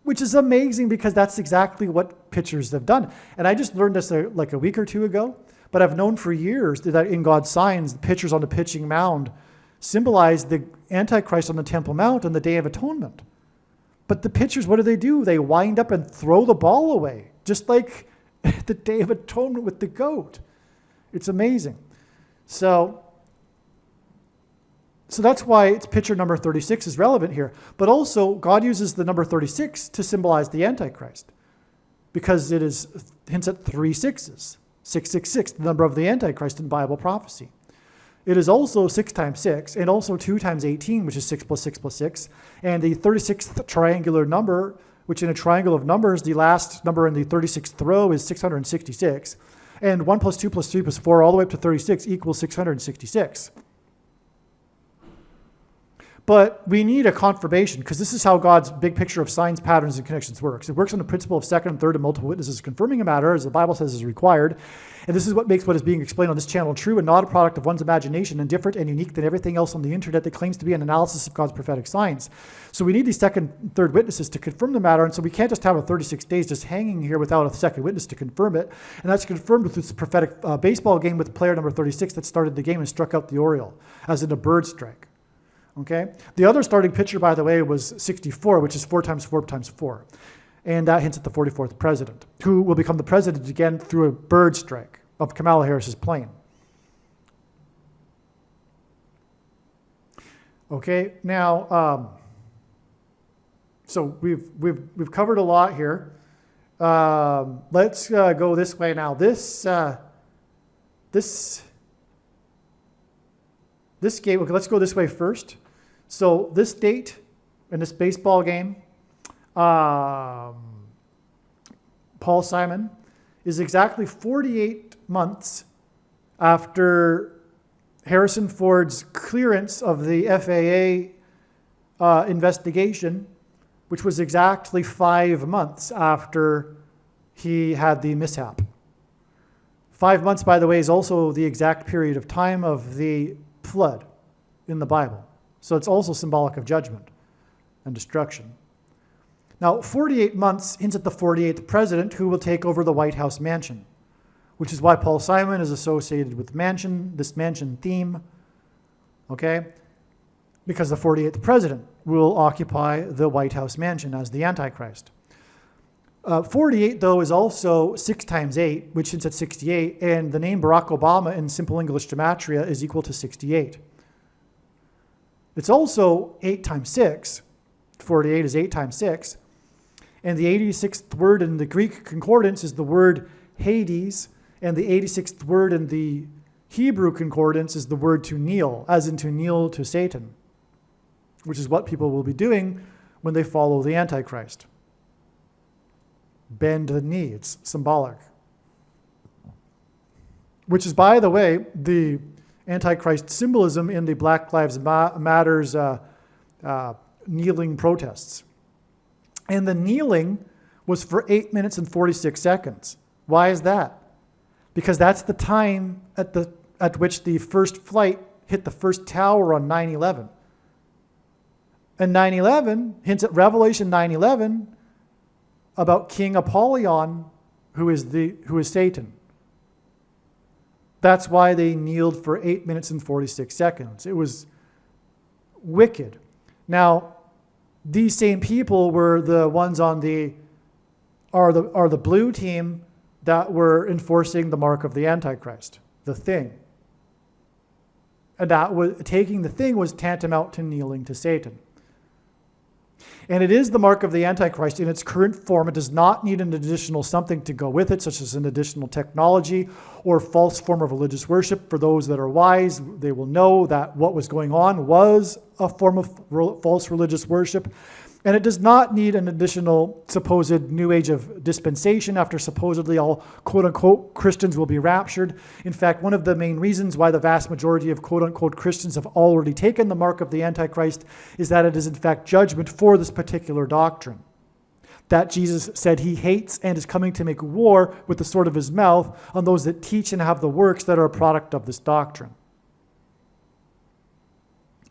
which is amazing because that's exactly what pitchers have done. And I just learned this like a week or 2 ago, but I've known for years that in God's signs, the pitchers on the pitching mound symbolize the Antichrist on the Temple Mount on the Day of Atonement. But the pitchers, what do? They wind up and throw the ball away, just like the Day of Atonement with the goat. It's amazing. So that's why it's pitcher number 36 is relevant here. But also, God uses the number 36 to symbolize the Antichrist, because it hints at 3 6s. 666, the number of the Antichrist in Bible prophecy. It is also 6 times 6, and also 2 times 18, which is 6 plus 6 plus 6. And the 36th triangular number, which in a triangle of numbers, the last number in the 36th row is 666. And 1 plus 2 plus 3 plus 4, all the way up to 36, equals 666. But we need a confirmation, because this is how God's big picture of signs, patterns, and connections works. It works on the principle of second and third and multiple witnesses confirming a matter, as the Bible says is required. And this is what makes what is being explained on this channel true and not a product of one's imagination, and different and unique than everything else on the internet that claims to be an analysis of God's prophetic signs. So we need these second and third witnesses to confirm the matter, and so we can't just have a 36 days just hanging here without a second witness to confirm it. And that's confirmed with this prophetic baseball game with player number 36 that started the game and struck out the Oriole, as in a bird strike. Okay. The other starting pitcher, by the way, was 64, which is 4 times 4 times 4. And that hints at the 44th president, who will become the president again through a bird strike of Kamala Harris's plane. Okay. Now, so we've covered a lot here. Let's go this way now. This game, okay, let's go this way first. So this date in this baseball game, Paul Simon, is exactly 48 months after Harrison Ford's clearance of the FAA investigation, which was exactly 5 months after he had the mishap. 5 months, by the way, is also the exact period of time of the flood in the Bible. So it's also symbolic of judgment and destruction. Now, 48 months hints at the 48th president who will take over the White House mansion, which is why Paul Simon is associated with mansion, this mansion theme, okay? Because the 48th president will occupy the White House mansion as the Antichrist. 48, though, is also 6 times 8, which hints at 68, and the name Barack Obama in simple English gematria is equal to 68. It's also 8 times 6. 48 is 8 times 6. And the 86th word in the Greek concordance is the word Hades, and the 86th word in the Hebrew concordance is the word to kneel, as in to kneel to Satan, which is what people will be doing when they follow the Antichrist. Bend the knee, it's symbolic. Which is, by the way, the Antichrist symbolism in the Black Lives Matters kneeling protests. And the kneeling was for 8 minutes and 46 seconds. Why is that? Because that's the time at which the first flight hit the first tower on 9/11. And 9/11 hints at Revelation 9/11 about King Apollyon, who is Satan. That's why they kneeled for 8 minutes and 46 seconds. It was wicked. Now, these same people were the ones on the blue team that were enforcing the mark of the Antichrist, the thing. And that was taking the thing was tantamount to kneeling to Satan. And it is the mark of the Antichrist in its current form. It does not need an additional something to go with it, such as an additional technology or false form of religious worship. For those that are wise, they will know that what was going on was a form of false religious worship. And it does not need an additional supposed new age of dispensation after supposedly all quote-unquote Christians will be raptured. In fact, one of the main reasons why the vast majority of quote-unquote Christians have already taken the mark of the Antichrist is that it is in fact judgment for this particular doctrine. That Jesus said he hates and is coming to make war with the sword of his mouth on those that teach and have the works that are a product of this doctrine.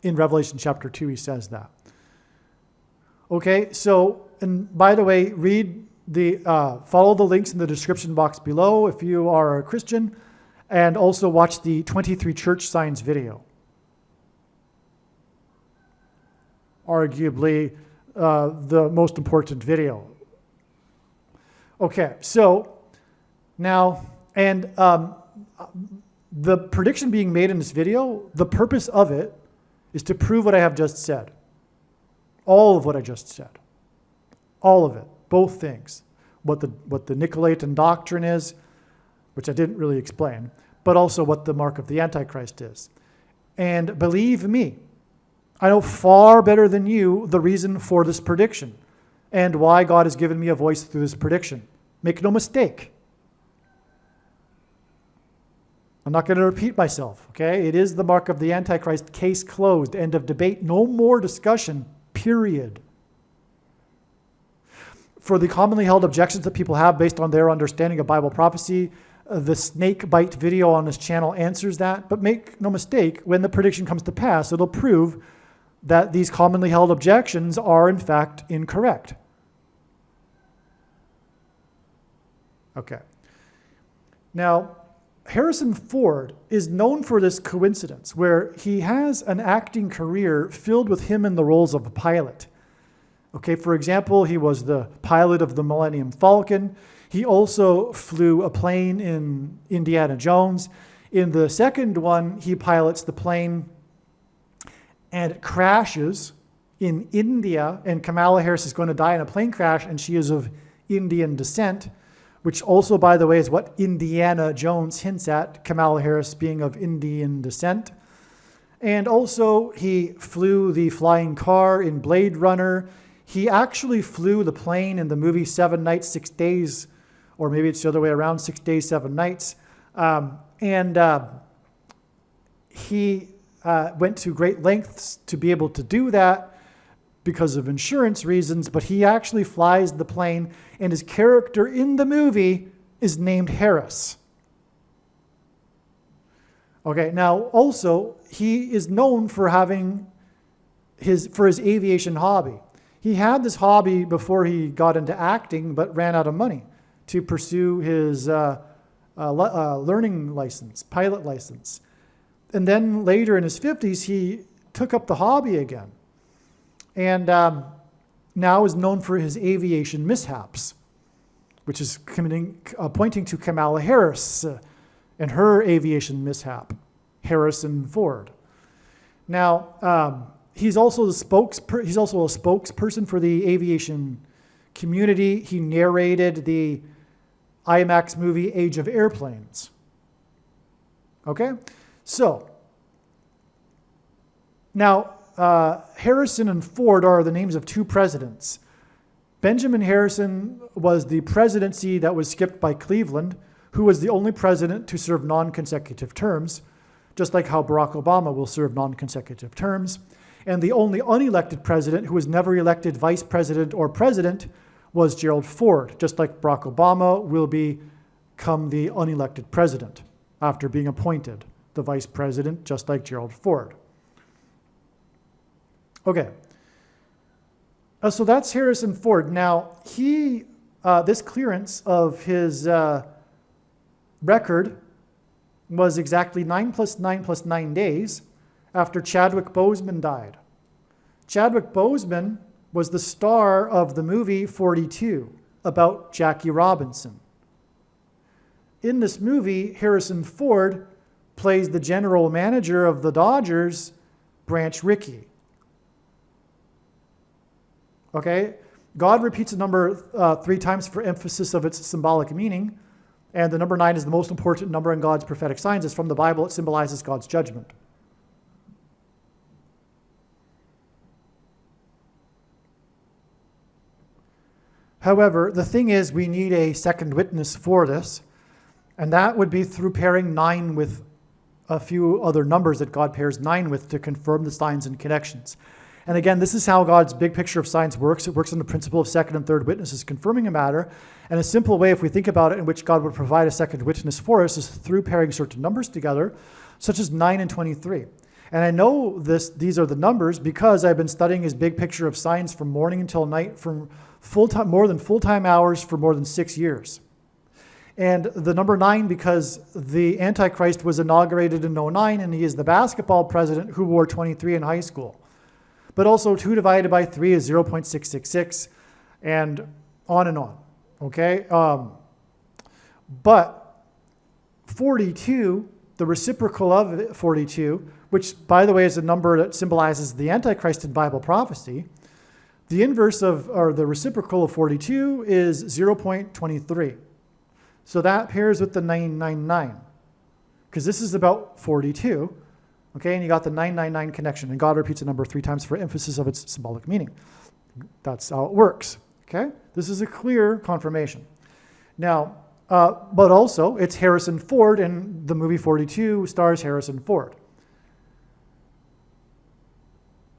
In Revelation chapter 2, he says that. Okay, so, and by the way, follow the links in the description box below if you are a Christian, and also watch the 23 church signs video. Arguably the most important video. Okay, so now, and the prediction being made in this video, the purpose of it is to prove what I have just said. All of what I just said. All of it. Both things. What the Nicolaitan doctrine is, which I didn't really explain, but also what the mark of the Antichrist is. And believe me, I know far better than you the reason for this prediction and why God has given me a voice through this prediction. Make no mistake. I'm not going to repeat myself, okay? It is the mark of the Antichrist, case closed, end of debate, no more discussion. Period. For the commonly held objections that people have based on their understanding of Bible prophecy, the snake bite video on this channel answers that. But make no mistake, when the prediction comes to pass, it'll prove that these commonly held objections are in fact incorrect. Okay. Now, Harrison Ford is known for this coincidence where he has an acting career filled with him in the roles of a pilot. Okay, for example, he was the pilot of the Millennium Falcon. He also flew a plane in Indiana Jones. In the second one, he pilots the plane and it crashes in India, and Kamala Harris is going to die in a plane crash, and she is of Indian descent, which also, by the way, is what Indiana Jones hints at, Kamala Harris being of Indian descent. And also, he flew the flying car in Blade Runner. He actually flew the plane in the movie 7 Nights, 6 Days, or maybe it's the other way around, 6 Days, 7 Nights. He went to great lengths to be able to do that because of insurance reasons, but he actually flies the plane, and his character in the movie is named Harris. Okay, now also, he is known for having his aviation hobby. He had this hobby before he got into acting, but ran out of money to pursue his learning license, pilot license. And then later in his 50s, he took up the hobby again. And now is known for his aviation mishaps, which is pointing to Kamala Harris and her aviation mishap, Harrison Ford. Now, he's also a spokesperson for the aviation community. He narrated the IMAX movie Age of Airplanes. Okay? So, now, Harrison and Ford are the names of two presidents. Benjamin Harrison was the presidency that was skipped by Cleveland, who was the only president to serve non-consecutive terms, just like how Barack Obama will serve non-consecutive terms. And the only unelected president who was never elected vice president or president was Gerald Ford, just like Barack Obama will become the unelected president after being appointed the vice president, just like Gerald Ford. Okay, so that's Harrison Ford. Now, this clearance of his record was exactly 9 + 9 + 9 days after Chadwick Boseman died. Chadwick Boseman was the star of the movie 42 about Jackie Robinson. In this movie, Harrison Ford plays the general manager of the Dodgers, Branch Rickey. Okay? God repeats a number 3 times for emphasis of its symbolic meaning. And the number 9 is the most important number in God's prophetic signs. It's from the Bible. It symbolizes God's judgment. However, the thing is, we need a second witness for this, and that would be through pairing 9 with a few other numbers that God pairs 9 with to confirm the signs and connections. And again, this is how God's big picture of science works. It works on the principle of second and third witnesses confirming a matter. And a simple way, if we think about it, in which God would provide a second witness for us is through pairing certain numbers together, such as 9 and 23. And I know these are the numbers because I've been studying his big picture of science from morning until night, from more than full-time hours for more than 6 years. And the number 9 because the Antichrist was inaugurated in 2009, and he is the basketball president who wore 23 in high school. But also 2 divided by 3 is 0.666, and on and on. Okay? But 42, the reciprocal of 42, which, by the way, is a number that symbolizes the Antichrist in Bible prophecy, the inverse of, or the reciprocal of 42 is 0.23. So that pairs with the 999, because this is about 42. Okay, and you got the 999 connection, and God repeats a number 3 times for emphasis of its symbolic meaning. That's how it works. Okay, this is a clear confirmation. Now, but also it's Harrison Ford, and the movie 42 stars Harrison Ford.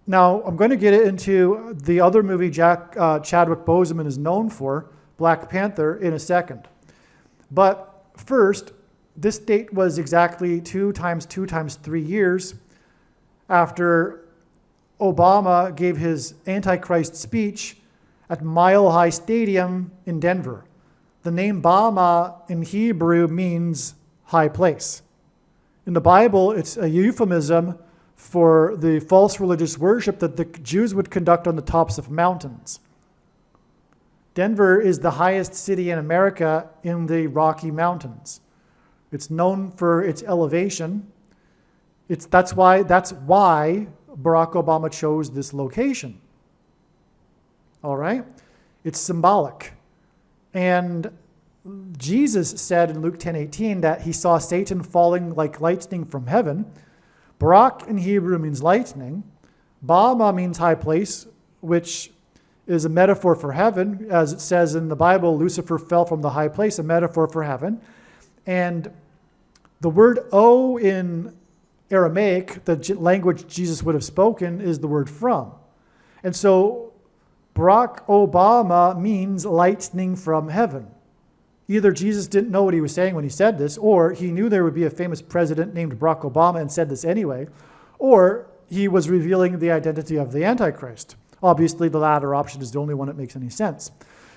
Now, I'm going to get into the other movie Chadwick Boseman is known for, Black Panther, in a second. But first, this date was exactly 2 times 2 times 3 years after Obama gave his Antichrist speech at Mile High Stadium in Denver. The name Bama in Hebrew means high place. In the Bible, it's a euphemism for the false religious worship that the Jews would conduct on the tops of mountains. Denver is the highest city in America in the Rocky Mountains. It's known for its elevation. That's why Barack Obama chose this location. All right? It's symbolic. And Jesus said in Luke 10:18 that he saw Satan falling like lightning from heaven. Barak in Hebrew means lightning. Bama means high place, which is a metaphor for heaven. As it says in the Bible, Lucifer fell from the high place, a metaphor for heaven. And the word O in Aramaic, the language Jesus would have spoken, is the word from. And so Barack Obama means lightning from heaven. Either Jesus didn't know what he was saying when he said this, or he knew there would be a famous president named Barack Obama and said this anyway, or he was revealing the identity of the Antichrist. Obviously, the latter option is the only one that makes any sense.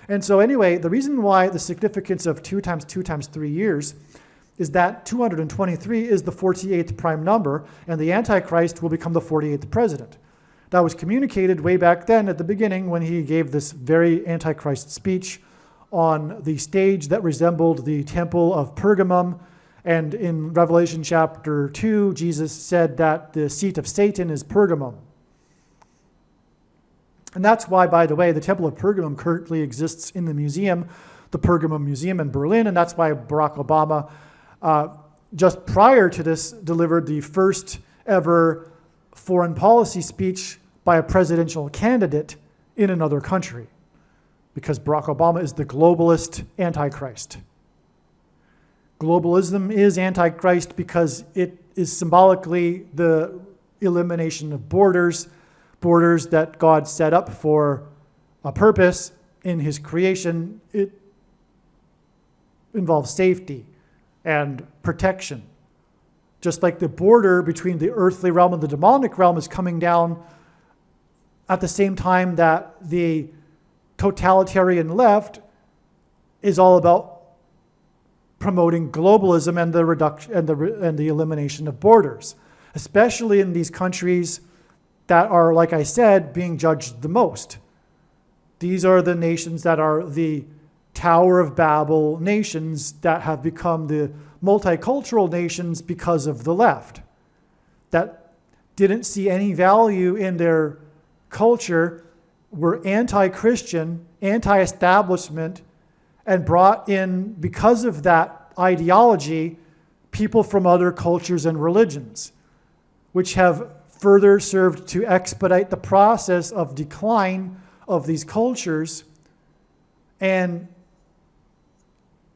And so anyway, the reason why the significance of 2 times 2 times 3 years is that 223 is the 48th prime number, and the Antichrist will become the 48th president. That was communicated way back then at the beginning when he gave this very Antichrist speech on the stage that resembled the temple of Pergamum. And in Revelation chapter 2, Jesus said that the seat of Satan is Pergamum. And that's why, by the way, the Temple of Pergamum currently exists in the museum, the Pergamum Museum in Berlin, and that's why Barack Obama, just prior to this, delivered the first ever foreign policy speech by a presidential candidate in another country, because Barack Obama is the globalist Antichrist. Globalism is Antichrist because it is symbolically the elimination of borders that God set up for a purpose in his creation. It involves safety and protection. Just like the border between the earthly realm and the demonic realm is coming down at the same time that the totalitarian left is all about promoting globalism and the reduction and the elimination of borders, especially in these countries that are, like I said, being judged the most. These are the nations that are the Tower of Babel nations that have become the multicultural nations because of the left, that didn't see any value in their culture were anti-Christian, anti-establishment, and brought in, because of that ideology, people from other cultures and religions, which have further served to expedite the process of decline of these cultures. And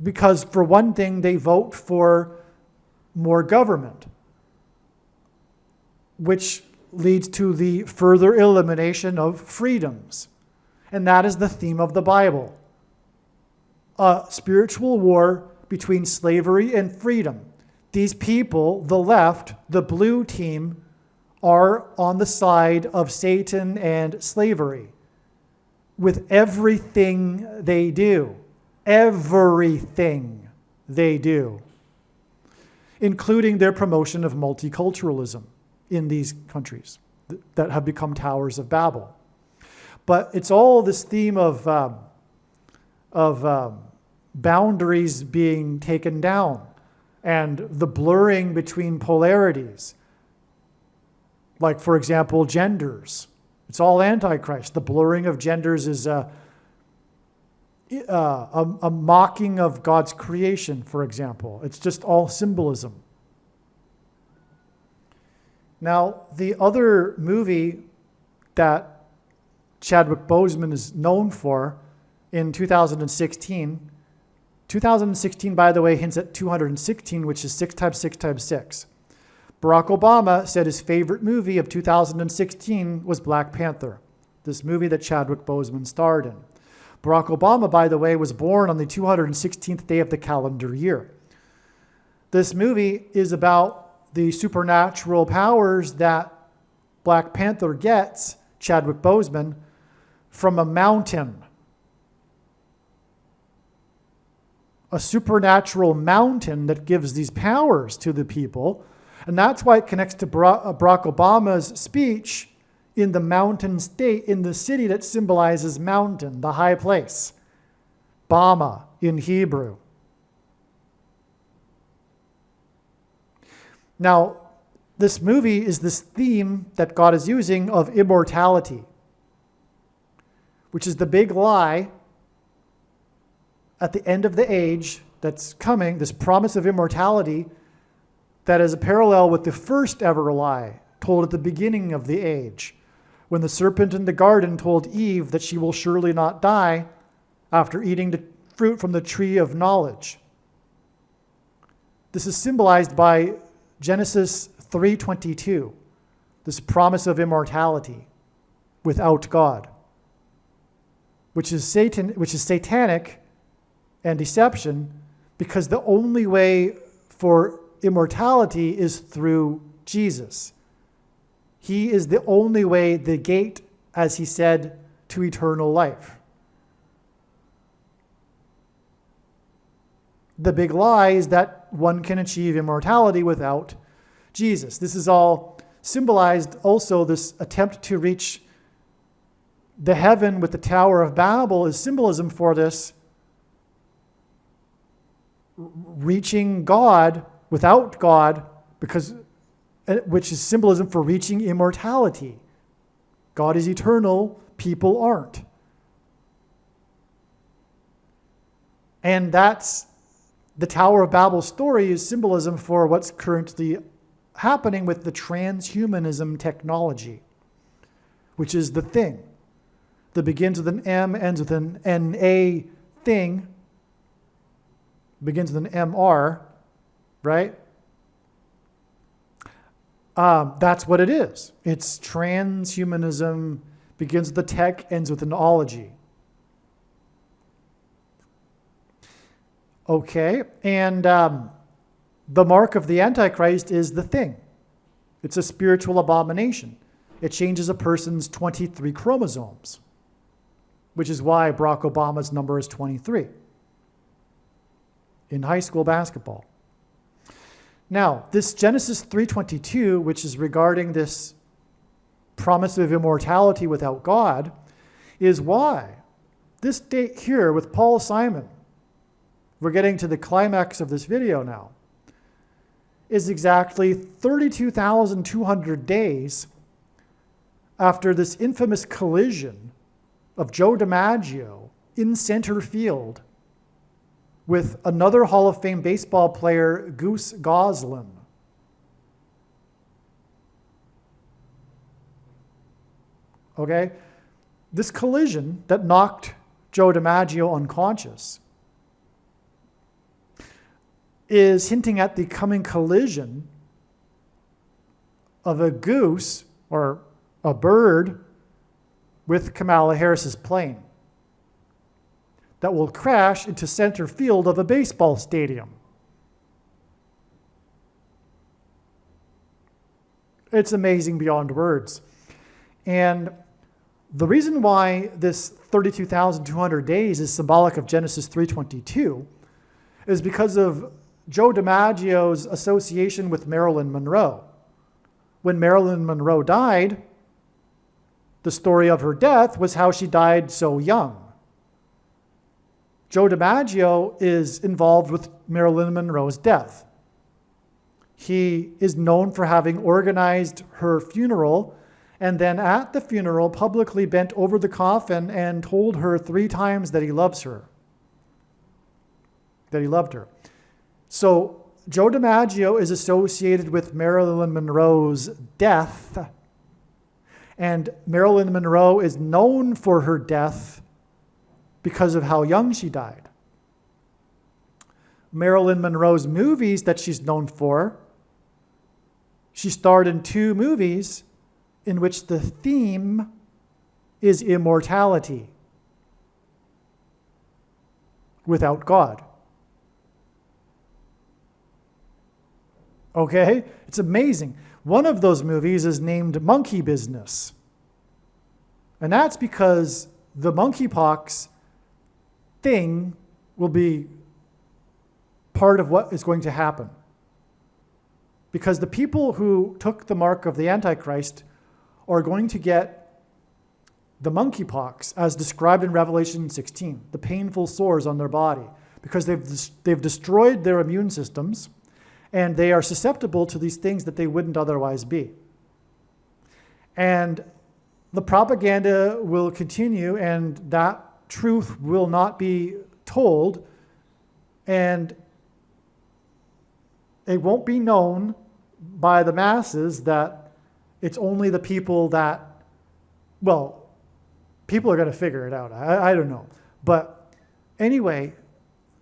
because, for one thing, they vote for more government, which leads to the further elimination of freedoms. And that is the theme of the Bible. A spiritual war between slavery and freedom. These people, the left, the blue team, are on the side of Satan and slavery with everything they do. Everything they do, including their promotion of multiculturalism in these countries that have become towers of Babel. But it's all this theme of boundaries being taken down and the blurring between polarities. Like, for example, genders. It's all Antichrist. The blurring of genders is a mocking of God's creation, for example. It's just all symbolism. Now, the other movie that Chadwick Boseman is known for in 2016, by the way, hints at 216, which is 6 times 6 times 6. Barack Obama said his favorite movie of 2016 was Black Panther, this movie that Chadwick Boseman starred in. Barack Obama, by the way, was born on the 216th day of the calendar year. This movie is about the supernatural powers that Black Panther gets, Chadwick Boseman, from a mountain. A supernatural mountain that gives these powers to the people. And that's why it connects to Barack Obama's speech in the mountain state, in the city that symbolizes mountain, the high place. Bama in Hebrew. Now, this movie is this theme that God is using of immortality, which is the big lie at the end of the age that's coming, this promise of immortality that is a parallel with the first ever lie told at the beginning of the age, when the serpent in the garden told Eve that she will surely not die after eating the fruit from the tree of knowledge. This is symbolized by Genesis 3:22, this promise of immortality without God, which is satanic and deception, because the only way for immortality is through Jesus. He is the only way, the gate, as he said, to eternal life. The big lie is that one can achieve immortality without Jesus. This is all symbolized also, this attempt to reach the heaven with the Tower of Babel is symbolism for this, reaching God without God, which is symbolism for reaching immortality. God is eternal, people aren't. And that's the Tower of Babel story, is symbolism for what's currently happening with the transhumanism technology, which is the thing that begins with an M, ends with an N-A thing, begins with an M-R, right? That's what it is. It's transhumanism, begins with a tech, ends with an ology. Okay, and the mark of the Antichrist is the thing. It's a spiritual abomination. It changes a person's 23 chromosomes, which is why Barack Obama's number is 23 in high school basketball. Now, this Genesis 3:22, which is regarding this promise of immortality without God, is why this date here with Paul Simon, we're getting to the climax of this video now, is exactly 32,200 days after this infamous collision of Joe DiMaggio in center field with another Hall of Fame baseball player, Goose Goslin. Okay? This collision that knocked Joe DiMaggio unconscious is hinting at the coming collision of a goose or a bird with Kamala Harris's plane that will crash into center field of a baseball stadium. It's amazing beyond words. And the reason why this 32,200 days is symbolic of Genesis 3:22 is because of Joe DiMaggio's association with Marilyn Monroe. When Marilyn Monroe died, the story of her death was how she died so young. Joe DiMaggio is involved with Marilyn Monroe's death. He is known for having organized her funeral and then at the funeral publicly bent over the coffin and told her 3 times that he loves her, that he loved her. So Joe DiMaggio is associated with Marilyn Monroe's death, and Marilyn Monroe is known for her death because of how young she died. Marilyn Monroe's movies that she's known for, she starred in 2 movies in which the theme is immortality without God. Okay? It's amazing. One of those movies is named Monkey Business. And that's because the monkeypox thing will be part of what is going to happen. Because the people who took the mark of the Antichrist are going to get the monkeypox as described in Revelation 16, the painful sores on their body, because they've destroyed their immune systems and they are susceptible to these things that they wouldn't otherwise be. And the propaganda will continue and that truth will not be told, and it won't be known by the masses that it's only the people that, well, people are going to figure it out. I don't know. But anyway,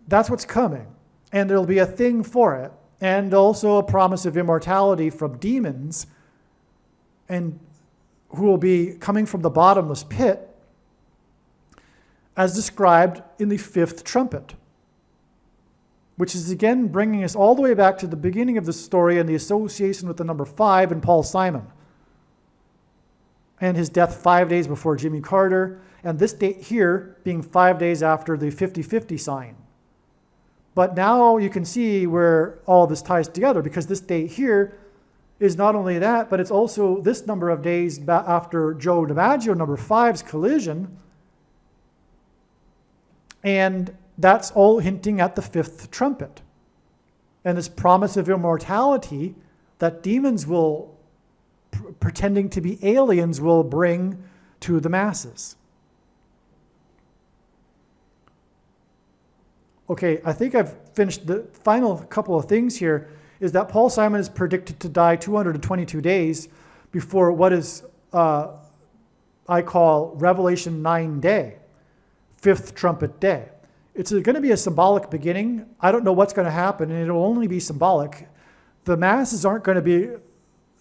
that's what's coming. And there'll be a thing for it. And also a promise of immortality from demons, and who will be coming from the bottomless pit, as described in the 5th trumpet, which is again bringing us all the way back to the beginning of the story and the association with the number 5 and Paul Simon, and his death 5 days before Jimmy Carter, and this date here being 5 days after the 50-50 sign. But now you can see where all this ties together, because this date here is not only that, but it's also this number of days after Joe DiMaggio, number 5's collision. And that's all hinting at the 5th trumpet. And this promise of immortality that demons will, pretending to be aliens, will bring to the masses. Okay, I think I've finished. The final couple of things here is that Paul Simon is predicted to die 222 days before what is, I call Revelation 9 day, 5th trumpet day. It's going to be a symbolic beginning. I don't know what's going to happen, and it'll only be symbolic. The masses aren't going to be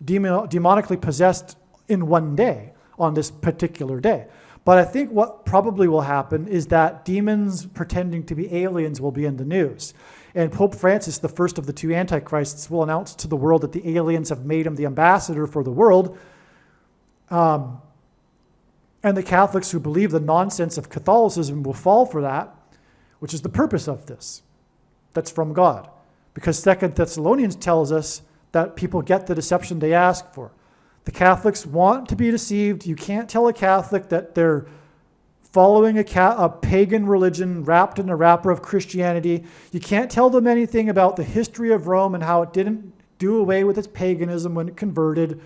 demonically possessed in one day on this particular day. But I think what probably will happen is that demons pretending to be aliens will be in the news. And Pope Francis, the first of the 2 antichrists, will announce to the world that the aliens have made him the ambassador for the world. And the Catholics who believe the nonsense of Catholicism will fall for that, which is the purpose of this. That's from God. Because 2 Thessalonians tells us that people get the deception they ask for. The Catholics want to be deceived. You can't tell a Catholic that they're following a pagan religion wrapped in a wrapper of Christianity. You can't tell them anything about the history of Rome and how it didn't do away with its paganism when it converted,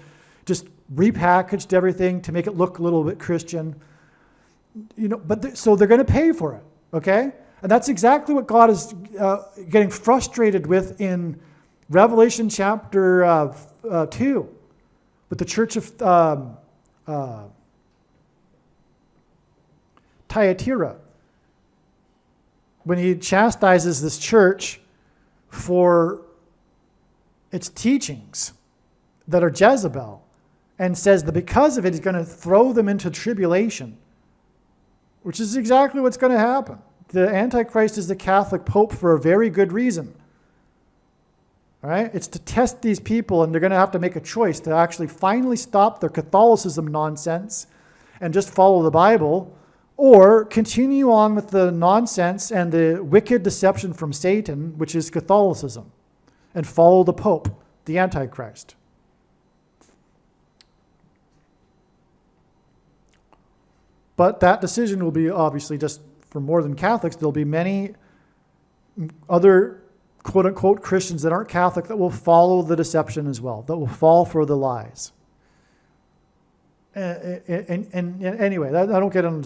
just repackaged everything to make it look a little bit Christian. So they're going to pay for it, okay? And that's exactly what God is getting frustrated with in Revelation chapter 2 with the church of Thyatira, when he chastises this church for its teachings that are Jezebel, and says that because of it, he's going to throw them into tribulation, which is exactly what's going to happen. The Antichrist is the Catholic Pope for a very good reason. All right? It's to test these people, and they're going to have to make a choice to actually finally stop their Catholicism nonsense and just follow the Bible, or continue on with the nonsense and the wicked deception from Satan, which is Catholicism, and follow the Pope, the Antichrist. But that decision will be obviously just for more than Catholics. There'll be many other quote-unquote Christians that aren't Catholic that will follow the deception as well, that will fall for the lies. And anyway, I don't get on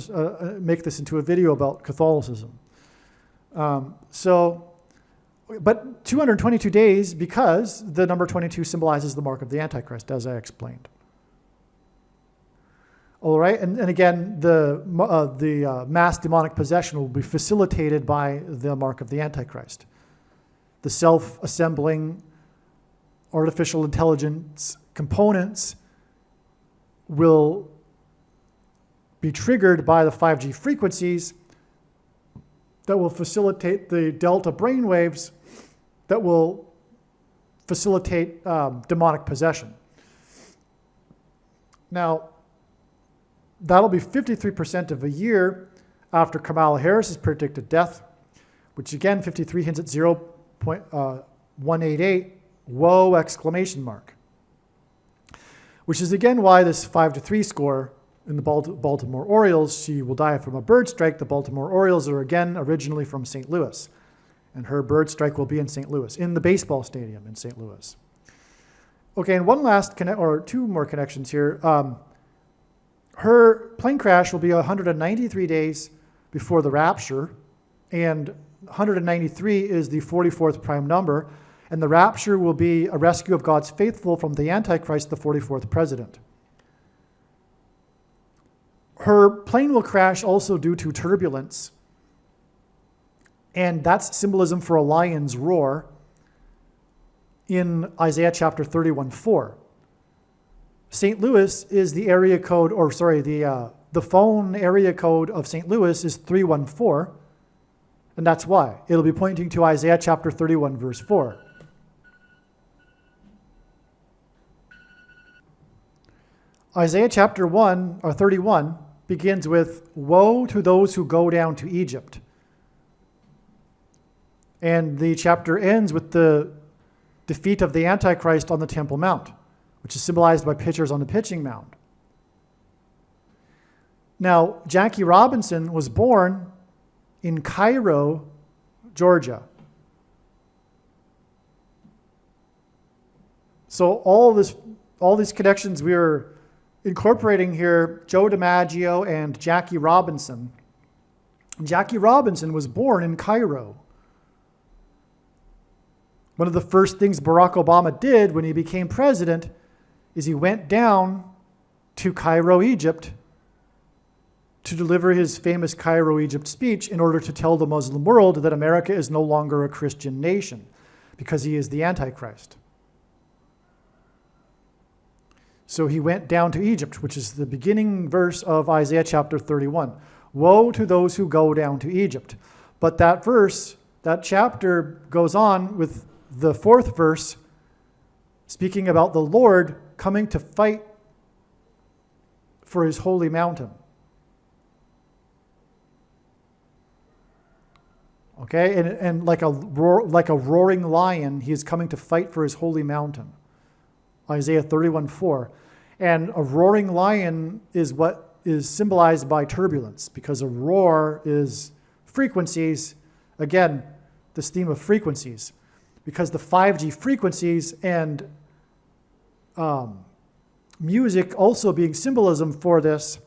make this into a video about Catholicism. But 222 days, because the number 22 symbolizes the mark of the Antichrist, as I explained. All right, and again, the mass demonic possession will be facilitated by the mark of the Antichrist. The self-assembling artificial intelligence components will be triggered by the 5G frequencies that will facilitate the delta brainwaves that will facilitate demonic possession. Now, that'll be 53% of a year after Kamala Harris's predicted death, which again, 53 hints at 0.188, whoa, exclamation mark. Which is again why this 5-3 score in the Baltimore Orioles, she will die from a bird strike. The Baltimore Orioles are again originally from St. Louis, and her bird strike will be in St. Louis, in the baseball stadium in St. Louis. Okay, and one last two more connections here. Her plane crash will be 193 days before the rapture, and 193 is the 44th prime number, and the rapture will be a rescue of God's faithful from the Antichrist, the 44th president. Her plane will crash also due to turbulence, and that's symbolism for a lion's roar in Isaiah chapter 31:4. St. Louis is the area code, the phone area code of St. Louis is 314, and that's why. It'll be pointing to Isaiah chapter 31, verse 4. Isaiah chapter 31 begins with, "Woe to those who go down to Egypt." And the chapter ends with the defeat of the Antichrist on the Temple Mount, which is symbolized by pictures on the pitching mound. Now, Jackie Robinson was born in Cairo, Georgia. So all these connections we're incorporating here, Joe DiMaggio and Jackie Robinson. Jackie Robinson was born in Cairo. One of the first things Barack Obama did when he became president is he went down to Cairo, Egypt, to deliver his famous Cairo, Egypt speech in order to tell the Muslim world that America is no longer a Christian nation because he is the Antichrist. So he went down to Egypt, which is the beginning verse of Isaiah chapter 31. Woe to those who go down to Egypt. But that verse, that chapter goes on with the fourth verse, speaking about the Lord coming to fight for his holy mountain. Okay, and like a roaring lion, he is coming to fight for his holy mountain. Isaiah 31:4. And a roaring lion is what is symbolized by turbulence, because a roar is frequencies. Again, this theme of frequencies, because the 5G frequencies and music also being symbolism for this,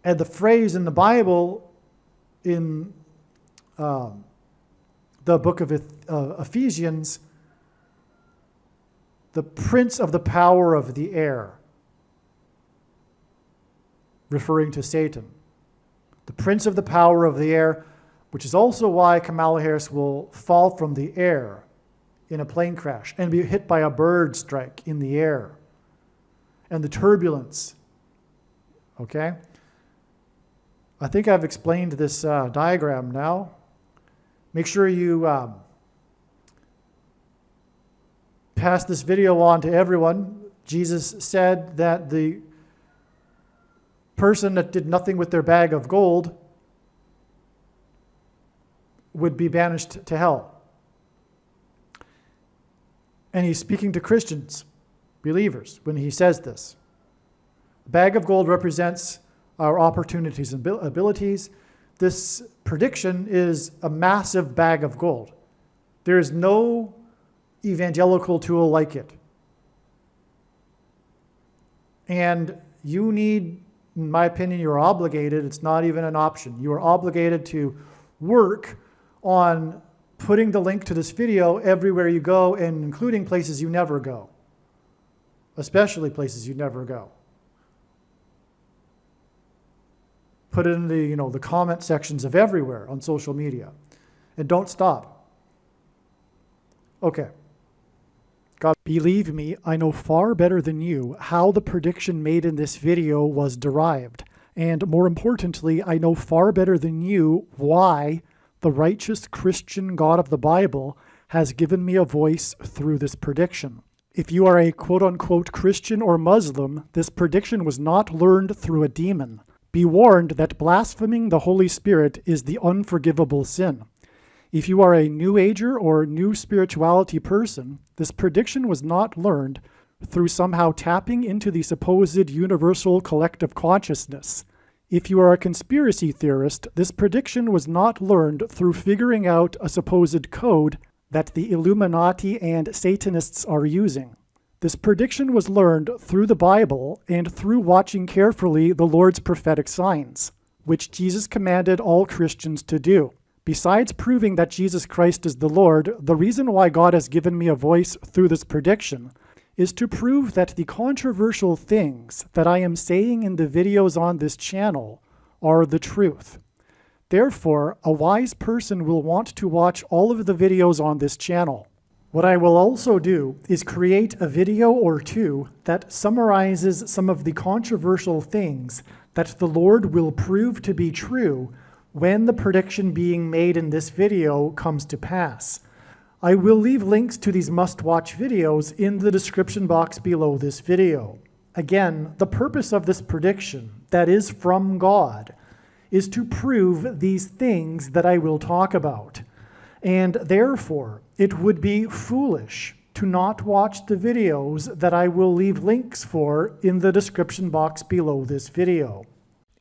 And the phrase in the Bible, in the book of Ephesians, the prince of the power of the air, referring to Satan. The prince of the power of the air, which is also why Kamala Harris will fall from the air in a plane crash and be hit by a bird strike in the air. And the turbulence. Okay? I think I've explained this diagram now. Make sure you pass this video on to everyone. Jesus said that the person that did nothing with their bag of gold would be banished to hell. And he's speaking to Christians, believers, when he says this. The bag of gold represents our opportunities and abilities. This prediction is a massive bag of gold. There is no evangelical tool like it. And you need, in my opinion, you're obligated, it's not even an option. You are obligated to work on putting the link to this video everywhere you go, and including places you never go, especially places you never go. Put it in the comment sections of everywhere on social media, and don't stop. Okay. God, believe me, I know far better than you how the prediction made in this video was derived, and more importantly, I know far better than you why the righteous Christian God of the Bible has given me a voice through this prediction. If you are a quote-unquote Christian or Muslim, this prediction was not learned through a demon. Be warned that blaspheming the Holy Spirit is the unforgivable sin. If you are a New Ager or New Spirituality person, this prediction was not learned through somehow tapping into the supposed universal collective consciousness. If you are a conspiracy theorist, this prediction was not learned through figuring out a supposed code that the Illuminati and Satanists are using. This prediction was learned through the Bible and through watching carefully the Lord's prophetic signs, which Jesus commanded all Christians to do. Besides proving that Jesus Christ is the Lord, the reason why God has given me a voice through this prediction is to prove that the controversial things that I am saying in the videos on this channel are the truth. Therefore, a wise person will want to watch all of the videos on this channel. What I will also do is create a video or two that summarizes some of the controversial things that the Lord will prove to be true when the prediction being made in this video comes to pass. I will leave links to these must-watch videos in the description box below this video. Again, the purpose of this prediction, that is from God, is to prove these things that I will talk about. And therefore, it would be foolish to not watch the videos that I will leave links for in the description box below this video.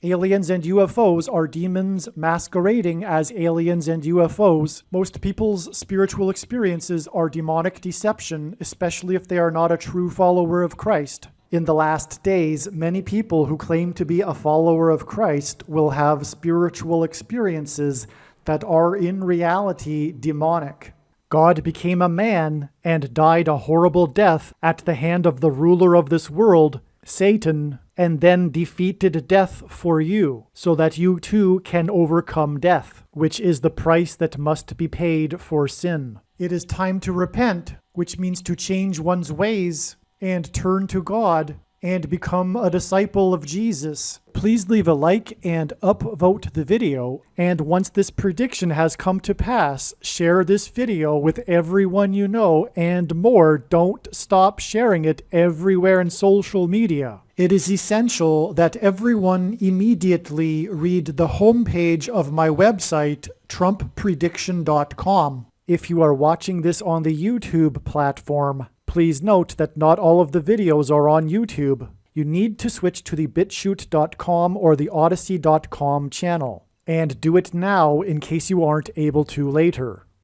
Aliens and UFOs are demons masquerading as aliens and UFOs. Most people's spiritual experiences are demonic deception, especially if they are not a true follower of Christ. In the last days, many people who claim to be a follower of Christ will have spiritual experiences that are in reality demonic. God became a man and died a horrible death at the hand of the ruler of this world, Satan, and then defeated death for you, so that you too can overcome death, which is the price that must be paid for sin. It is time to repent, which means to change one's ways and turn to God and become a disciple of Jesus. Please leave a like and upvote the video, and once this prediction has come to pass, share this video with everyone you know, and more, don't stop sharing it everywhere in social media. It is essential that everyone immediately read the homepage of my website, TrumpPrediction.com. If you are watching this on the YouTube platform, please note that not all of the videos are on YouTube. You need to switch to the BitChute.com or the Odyssey.com channel. And do it now in case you aren't able to later.